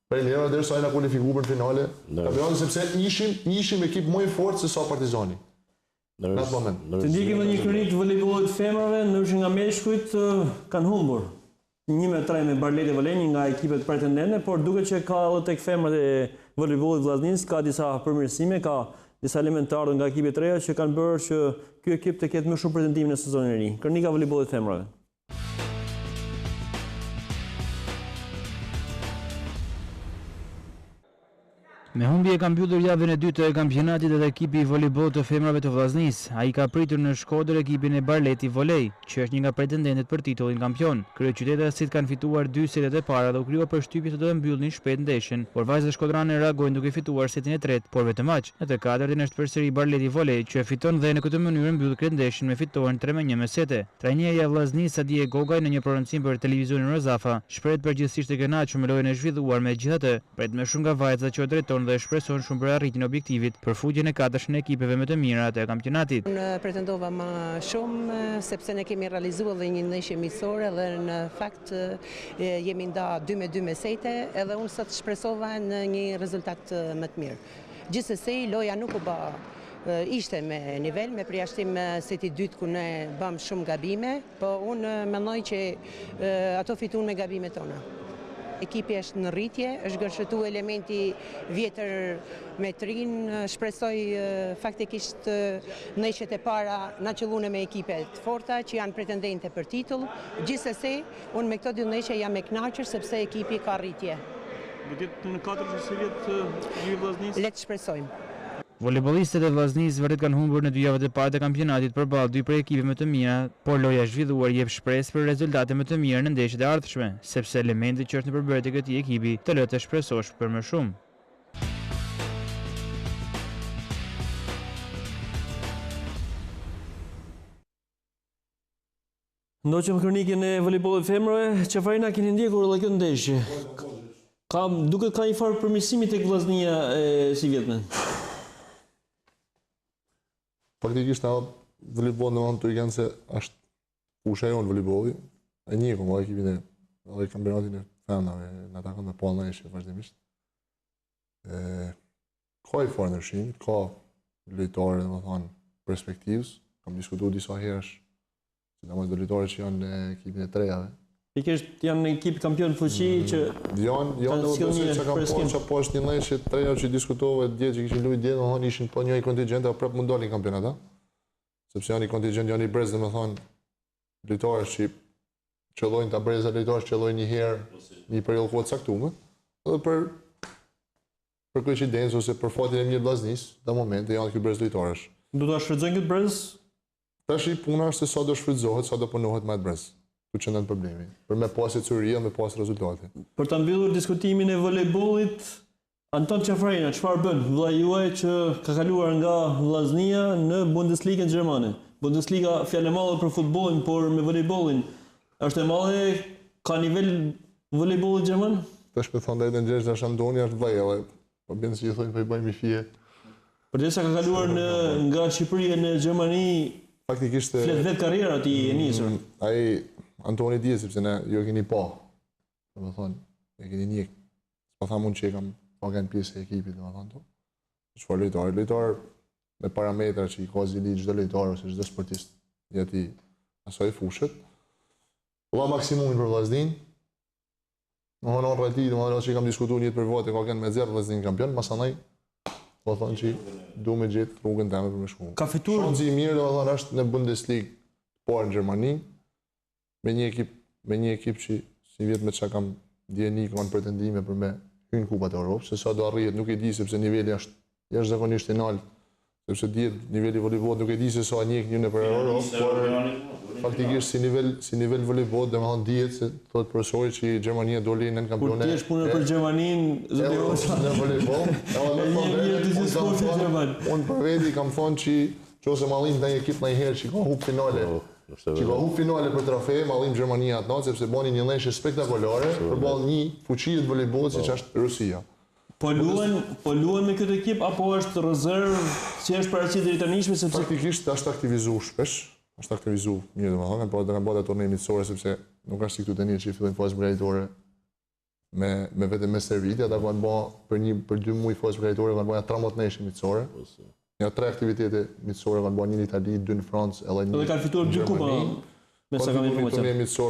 Premiera derisa ai na kualifikuar për finale. Kampionati sepse ishim ekip më i fortë se sa Partizani. Në atë moment. Të ndjekim një kronik të voleybollit femrave, ndërsa nga meshkujt kanë humbur 1-3 me Barleti Valeni nga ekipet pretendente, por duket që ka edhe tek femrat e voleybollit vllaznisë ka disa përmirësime, ka disa elementë ardhur nga ekipet e reja që kanë bërë që ky ekip të ketë më shumë pretendim në sezonin e ri. Kronika voleybollit femrave. Me humbje ka mbyllur javën e dytë e kampionatit edhe ekipi i voleybollit të femrave të Vllaznisë. Ai ka pritur në Shkodër ekipin e Barleti Volej, që është një nga pretendentët për titullin kampion. Kryeqytetësit kanë fituar 2 setet e para dhe u krijua përshtypje se do të mbyllnin shpejt ndeshjen, por vajzat shkodrane reagojnë duke fituar setin e tretë, por vetëm aq. Në të katërtin është përsëri Barleti Volej, që fiton dhe në këtë mënyrë mbyll këtë ndeshjen me fitoren 3-1 me sete. Trajneria e Vllaznisë Sadie Gogaj në një prononcim për televizionin Rozafa, shprehet përgjithsisht të kënaqur me lojën e zhvilluar. Megjithatë, pret më shumë nga vajzat që u drejton dhe shpreson shumë për arritjen e objektivit për fuqjen e katërshën e ekipeve më të mira të kampionatit. Unë pretendova më shumë sepse ne kemi realizuar edhe një ndeshje miqësore dhe në fakt jemi nda 2-2 me sete edhe unë sot shpresova në një rezultat më të mirë. Gjithsesi loja nuk u bë ishte me nivel, me përjashtim seti dytë ku ne bëm shumë gabime, po unë mendoj që ato fituan me gabimet tona. Ekipi është në rritje, është gërshëtu elementi vjetër me trin, shpresoj faktikisht ndeshjet e para na qëllune me ekipe të forta që janë pretendente për titull. Gjithsesi, unë me këto dy ndeshje jam e kënaqur sepse ekipi ka rritje. Do të jetë në 4 se vjet i Vllaznisë. Le të shpresojmë. Voleybollistët e Vllaznisë vërtet kanë humbur në 2 javët e para të kampionatit përballë 2 prej ekipeve më të mira, por loja e zhvilluar jep shpresë për rezultate më të mira në ndeshjet e ardhshme, sepse elementi që është në përbërje të këtij ekipi të lë të shpresosh për më shumë. Ndoqëm kronikën e voleybollit femrave, çfarë na keni ndjekur edhe këtë ndeshje? Duket ka një farë përmirësimi tek Vllaznia si vjetme. Faktikisht na voleybolli në të kanë se është fusha jonë voleybolli. E njihëm nga ekipin e edhe kampionatin e femrave, na takon me pallë ndeshje vazhdimisht. Ka i farë ndryshimit, ka lojtarë domethënë perspektivës. Kam diskutuar disa herësh, sidomos do lojtarë që janë në ekipin e trejave. Pikërisht janë një ekip kampion fuqi që janë që kanë poshtë një ndeshje treja që diskutove dje që kishin luajtur dje, domethënë ishin po një kontingjent apo prap mund dalin kampionat, sepse janë një kontingjent, janë i brez, domethënë lojtarë që qëllojnë ta breza, lojtarë që qëllojnë një herë një periudhë kohë të caktuar, edhe për koincidencë ose për fatin e mirë Vllaznisë, në momente janë ky brez lojtarësh. Do ta shfrytëzojnë këtë brez? Tash puna është se sa do shfrytëzohet, sa do punohet me atë brez. ku qëndron problemi. Për me pas ecuria, me pas rezultate. Për ta mbyllur diskutimin e volejbollit, Anton Qafrajna, çfarë bën vëlla juaj që ka kaluar nga vllaznia në Bundesligën gjermane? Bundesliga fjalë e madhe për futbollin, por me volejbollin është e madhe, ka nivel volejbolli gjerman? Tash me thonë drejtën gjesh tash Antoni është vllai, edhe po bën si i thonë po i bëjmë fije. Përderisa ka kaluar nga Shqipëria në Gjermani, faktikisht flet vetë karriera ti e nisur. Ai Antoni di sepse ne ju e keni pa. Domethënë, e keni njeh. Po thamë unë që kam pagan pjesë e ekipit, domethënë to. Çfarë lojtar me parametra që i ka zili çdo lojtar ose çdo sportist gjatë asaj fushët. Valla maksimumin për vllaznin. Domethënë rreti, domethënë që kam diskutuar një për vote ka kanë me 0 vllaznin kampion, masanaj po thonë që du me gjithë rrugën teme për me shku. Ka fituar Shansi i mirë domethënë është në Bundesligë parë në Gjermani me një ekip që si vjet me çka kam dieni kanë pretendime për me hyrë në Kupat e Evropës, se sa do arrihet nuk e di sepse niveli është jashtëzakonisht i lartë, sepse dihet niveli i voleybollit nuk e di se sa njeh një në për Evropë, por faktikisht si nivel voleyboll domethënë dihet se thotë profesori që Gjermania doli në kampionatin. Kur ti je punën për Gjermaninë, zoti në voleyboll, unë për veti kam thonë që nëse mallim ndaj ekip ndonjëherë që ka hub finale. Që ka hub finale për trofe, mallim Gjermania atë natë sepse bani një ndeshje spektakolare përballë një fuqie të voleybollit siç është Rusia. Po luan me këtë ekip apo është rezervë si është paraqitur deri tani sepse faktikisht është aktivizuar shpesh, është aktivizuar mirë domethënë, por do të bëhet tornei miqësor sepse nuk është si këtu tani që fillojnë fazë përgatitorë me vetëm me servitje, ata kanë bën për 2 muaj fazë përgatitore kanë bën 13 ndeshje miqësore. Ja 3 aktivitete miqësore kanë bën një në Itali, 2 në Francë, edhe një. Dhe kanë fituar 2 kupa. Me sa kam informacion. Tornei miqësor,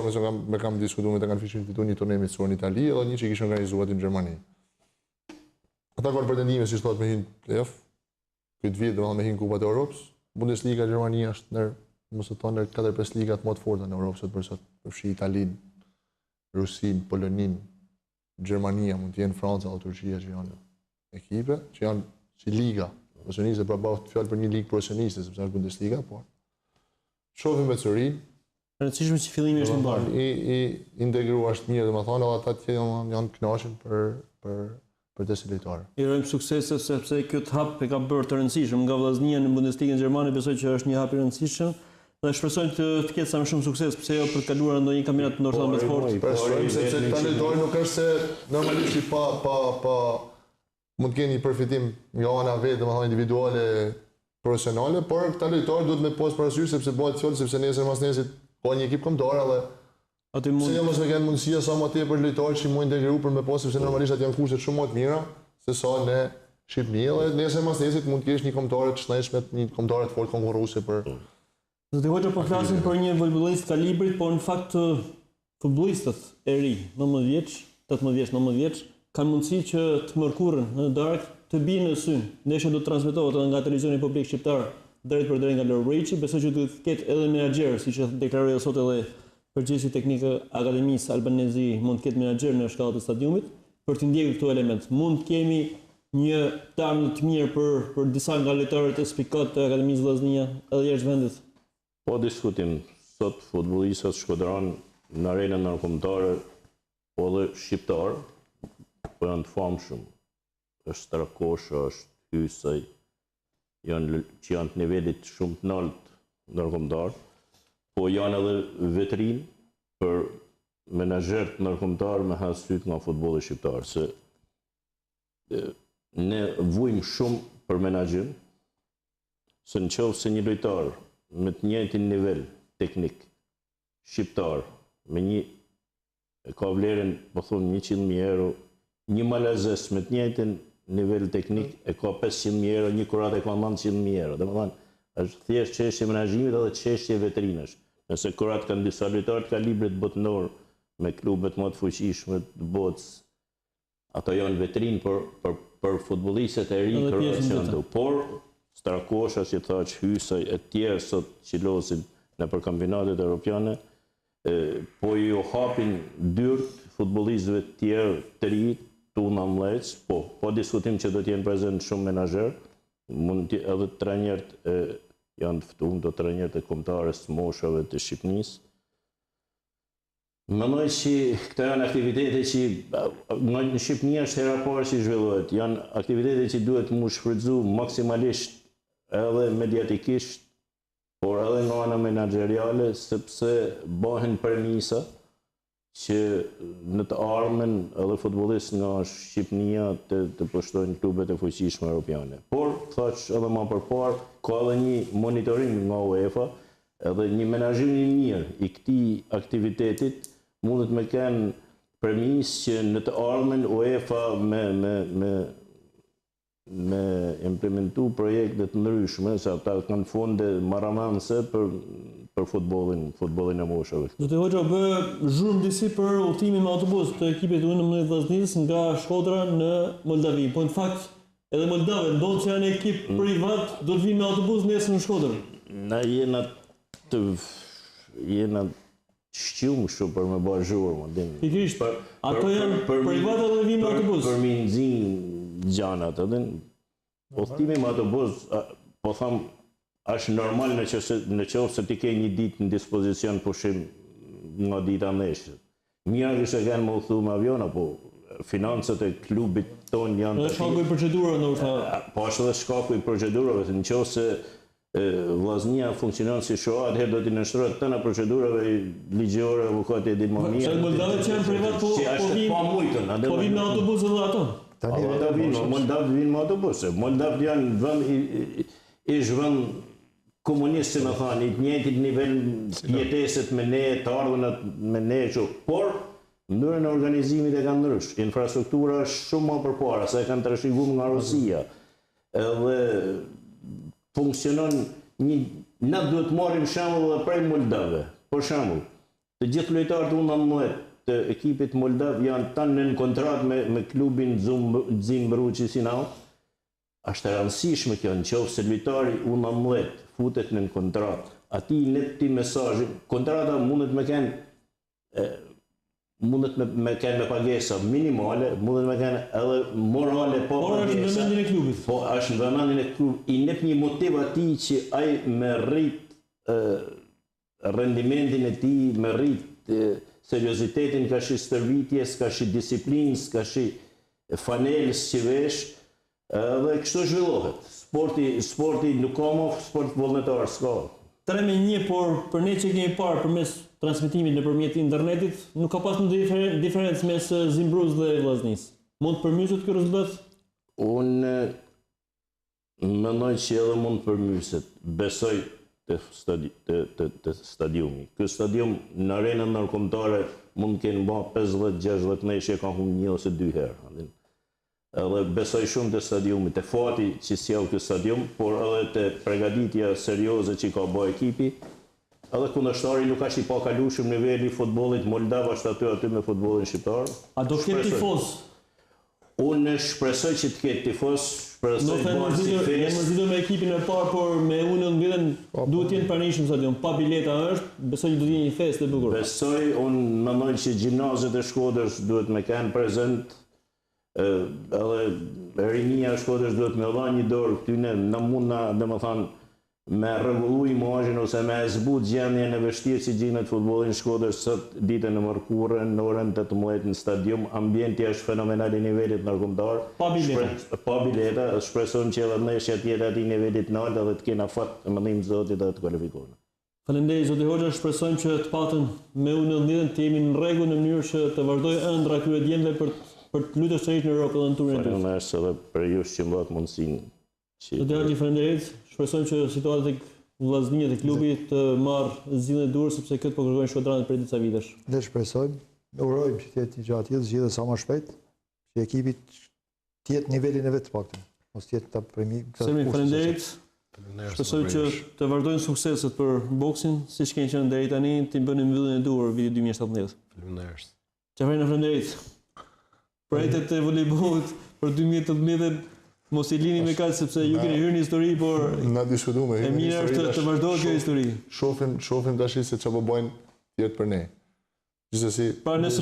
me kam diskutuar, ata kanë fituar një tornei miqësor në Itali edhe një që kishte organizuar në Gjermani. Ata kanë pretendime si thotë me hin playoff. Këtë vit domethënë me hin Kupat e Evropës. Bundesliga Gjermania është ndër, mos e thonë, 4-5 ligat më të forta në Evropë sot për sot. Përfshi Italinë, Rusinë, Poloninë, Gjermania, mund të jenë Franca apo Turqia që janë ekipe që janë si liga profesioniste, pra bëhet fjalë për një ligë profesioniste sepse është Bundesliga, po. Shohim me Turin. Rëndësishme që fillimi është i mbarë. I integruar është mirë, domethënë, edhe ata që janë të kënaqur për të selektorë. I urojmë suksese sepse ky hap e ka bërë të rëndësishëm nga vllaznia në Bundesligën gjermane, besoj që është një hap i rëndësishëm dhe shpresojmë të ketë sa më shumë sukses, pse jo për të kaluar ndonjë kampionat ndoshta më të fortë. Presojmë sepse talentori nuk është se normalisht pa mund të keni përfitim nga ana vetë, domethënë individuale, profesionale, por talentori duhet me pas parasysh sepse bëhet fjalë sepse nesër mas nesër ka një ekip kombëtar edhe aty mund se mos me kanë mundësia sa më tepër lojtarë që mund integru për me pas sepse normalisht aty janë kushtet shumë më të mira se sa në Shqipëri, edhe nesër mas nesër mund të kesh një kombëtar të shnetshëm, një kombëtar të fortë konkurruese për. Do të vëjë po flasim për një voleybollist kalibrit, por në fakt futbollistët e ri, 19 vjeç, 18 vjeç, 19 vjeç, kanë mundësi që të mërkurën në darkë të bijnë në syn. Ndeshja do të transmetohet edhe nga televizioni publik shqiptar drejt për drejt nga Lor Riçi, besoj që duhet të ketë edhe menaxher, siç e deklaroi sot edhe përgjithësi teknikë Akademisë Albanezi, mund të ketë menaxher në shkallën e stadiumit për të ndjekur këto element. Mund të kemi një tarm të mirë për disa nga lojtarët e spikat të Akademisë Vllaznia edhe jashtë vendit. Po diskutim sot futbollistët shkodran në arenën ndërkombëtare, po edhe shqiptar, po janë të famshëm. Është Strakosha, është Hysaj, që janë të nivelit shumë të lartë ndërkombëtar, po janë edhe vetrinë për menaxherët ndërkombëtar me hasyt nga futbolli shqiptar, se ne vujmë shumë për menaxhim, se nëse një lojtar me të njëjtin nivel teknik shqiptar, me një ka vlerën, po thonë 100.000 euro, një malazes me të njëjtin nivel teknik e ka 500.000 euro, një kurat e ka 900.000 euro. Domethënë, është thjesht çështje menaxhimit edhe çështje vetrinësh. Nëse kurat kanë disa lojtarë të kalibrit botëror me klubet më të fuqishme të botës, ato janë vetrinë për futbollistët e rinj kërcëndu. Por Strakosha, si thaç, Hysaj e tjerë sot që losin nëpër kampionatet europiane, po ju hapin dyert futbollistëve të tjerë të rinj, tuna mlec, po diskutim që do të jenë prezent shumë menaxher, mund edhe trajnerët janë të ftuar, do trajnerët e kombëtarës të moshave të Shqipërisë. Mendoj që këto janë aktivitete që në Shqipëni është hera parë që zhvillohet. Janë aktivitete që duhet mu shfrytzu maksimalisht edhe mediatikisht, por edhe nga ana menaxheriale, sepse bëhen premisa që në të ardhmen edhe futbollistë nga Shqipënia të pushtojnë klubet e fuqishme europiane. Por, thash edhe më përpara, ka edhe një monitorim nga UEFA, edhe një menaxhim i mirë i këtij aktivitetit mundet me kenë premisë që në të ardhmen UEFA me implementu projekte të ndryshme, se ata kanë fonde marramanse për futbollin e moshave. Zotë Hoxha, bë zhurmë disi për udhëtimin me autobus të ekipit U19 Vllaznis nga Shkodra në Moldavi. Po në fakt, edhe Moldave ndodh që janë ekip privat, do të vinë me autobus nesër në Shkodër. Na jena shqyum shumë për me bërë zhurmë. Pikërisht, ato janë privat edhe vinë me autobus. Për mi nxin gjanat, udhëtimi me autobus, po tham, është normal në qoftë se ti ke një ditë në dispozicion pushim nga dita ndeshjet. Mira kështë e kanë më udhëtu me avion, apo financët e klubit ton janë... Edhe shkaku i procedurave, ndoshta. Po është edhe shkaku i procedurave, në qoftë se Vllaznia funksionon si shoa, atëherë do t'i nështrohet tëna procedurave ligjore, avukati e ditë më mirë. Se Moldave që janë privat, po vinë me autobus edhe ato. Moldavë vinë me autobus. Moldavë janë vend komunistë, si me thani, i të njëjtit nivel jetesët me ne, të ardhën me ne, por mënyrën e organizimit e kanë ndrysh. Infrastruktura është shumë më përpara, se e kanë trashëguar nga Rusia. Edhe funksionon na duhet marrim shembull edhe prej Moldave. Për shembull, të gjithë lojtarët U19 të ekipit Moldav janë tanë në kontratë me klubin Zimbruçi Sinau. Është e rëndësishme kjo, nëse lojtari U19 futet në kontratë, atij le ti mesazhin, kontrata mundet me kenë me pagesa minimale, mundet me kenë edhe morale pa pagesa. Por është në vëmendjen e klubit. Po është në vëmendjen e klubit. I nep një motiv atij që ai me rrit rendimentin e tij, me rrit seriozitetin ka shi stërvitjes, ka shi disiplinës, ka shi fanelës që vesh, dhe kështu zhvillohet. Sporti nuk ka më sport vullnetar, s'ka. 3-1, por për ne që kemi parë përmes transmetimit nëpërmjet internetit, nuk ka pas një diferencë mes Zimbruz dhe Vllaznis. Mund të përmyset ky rezultat? Unë mendoj që edhe mund të përmyset. Besoj të stadiumi. Ky stadium në arenën ndërkombëtare mund të kenë bë 50-60 neshje, ka humbur 1 ose 2 herë. Edhe besoj shumë të stadiumit, të fati që sjell ky stadium, por edhe të përgatitja serioze që ka bë ekipi. Edhe kundërshtari nuk është i pakalueshëm niveli i futbollit moldav ashtu aty me futbollin shqiptar. A do ketë tifoz? Unë shpresoj që të ketë tifoz, shpresoj të bëhet si festë. Ne mëzido me ekipin e parë, por me U19 duhet të jenë pranishëm stadium. Pa bileta është, besoj që do të jenë një festë e bukur. Besoj, unë mendoj që gjimnazet e Shkodrës duhet me kanë prezent. Edhe rinia e Shkodrës duhet me dha një dorë këtyne, na mund na, domethënë, me rregullu imazhin ose me zbut gjendjen e vështirë që gjendet futbolli në Shkodër sot ditën e mërkurën në orën 18 në stadium. Ambienti është fenomenal i nivelit ndërkombëtar. Pa bileta, shpresojmë që edhe ndeshja të jetë atij nivelit të lartë dhe të kena fat në mendim Zotit dhe të kualifikohen. Faleminderit zoti Hoxha, shpresojmë që të patën me U19 të jemi në rregull në mënyrë që të vazhdojë ëndra këtyre djemve për të lutur sërish në Europë dhe në turin e dytë. Faleminderit edhe për ju që më dhat mundësinë. Zoti Hoxha, faleminderit. Shpresojmë që situata tek Vllaznia dhe klubi të marrë zgjidhje dur, sepse këtë po kërkojnë shkodranët për disa vitesh. Ne shpresojmë, urojmë që të jetë një gjë atje, zgjidhet sa më shpejt, që ekipi të jetë nivelin e vet të paktën. Mos të jetë ta premi. Faleminderit. Shpresoj që të vazhdojnë sukseset për boksin, siç kanë qenë deri tani, të bënë mbylljen e duhur viti 2017. Faleminderit. Faleminderit. Projektet e voleybollit për 2018 mos i lini me kaq sepse ju keni hyrë në histori, por na diskutuam e mirë është të vazhdojë kjo histori. Shohim tash se çfarë bëjnë tjetër për ne. Gjithsesi, pra nëse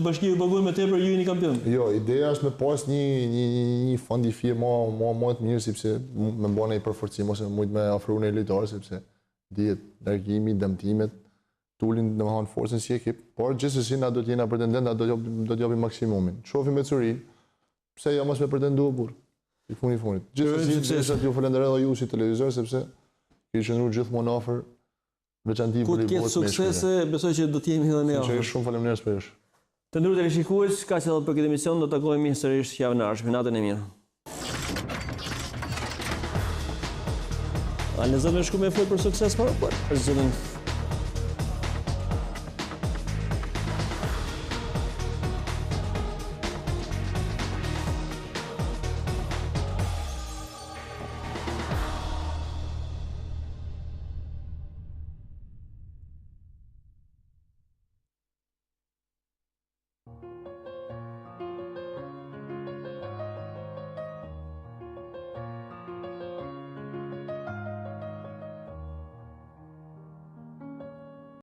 bashkiu paguajnë më tepër, ju jeni kampion. Jo, ideja është me pas një fond i fije më të mirë, sepse me bën ai përforcim ose mund me ofruar një lojtar, sepse dihet largimi, dëmtimet, tulin në mëhanë forcën si ekip, por gjithsesi na do të jena pretendent, na do të japim maksimumin. Shohim me Curin, pse jo mos me pretendu burr. I funit. Gjithsesi desha t'ju falenderoj edhe ju si televizor sepse keni qenë gjithmonë afër veçanti për i botë. Suksese, besoj që do të jemi edhe ne afër. Shumë faleminderit për jush. Të nderuar televizionist, kaq edhe për këtë emision, do të takohemi sërish javën e ardhshme. Natën e mirë. A lezat me shku me fol për sukses, por për zërin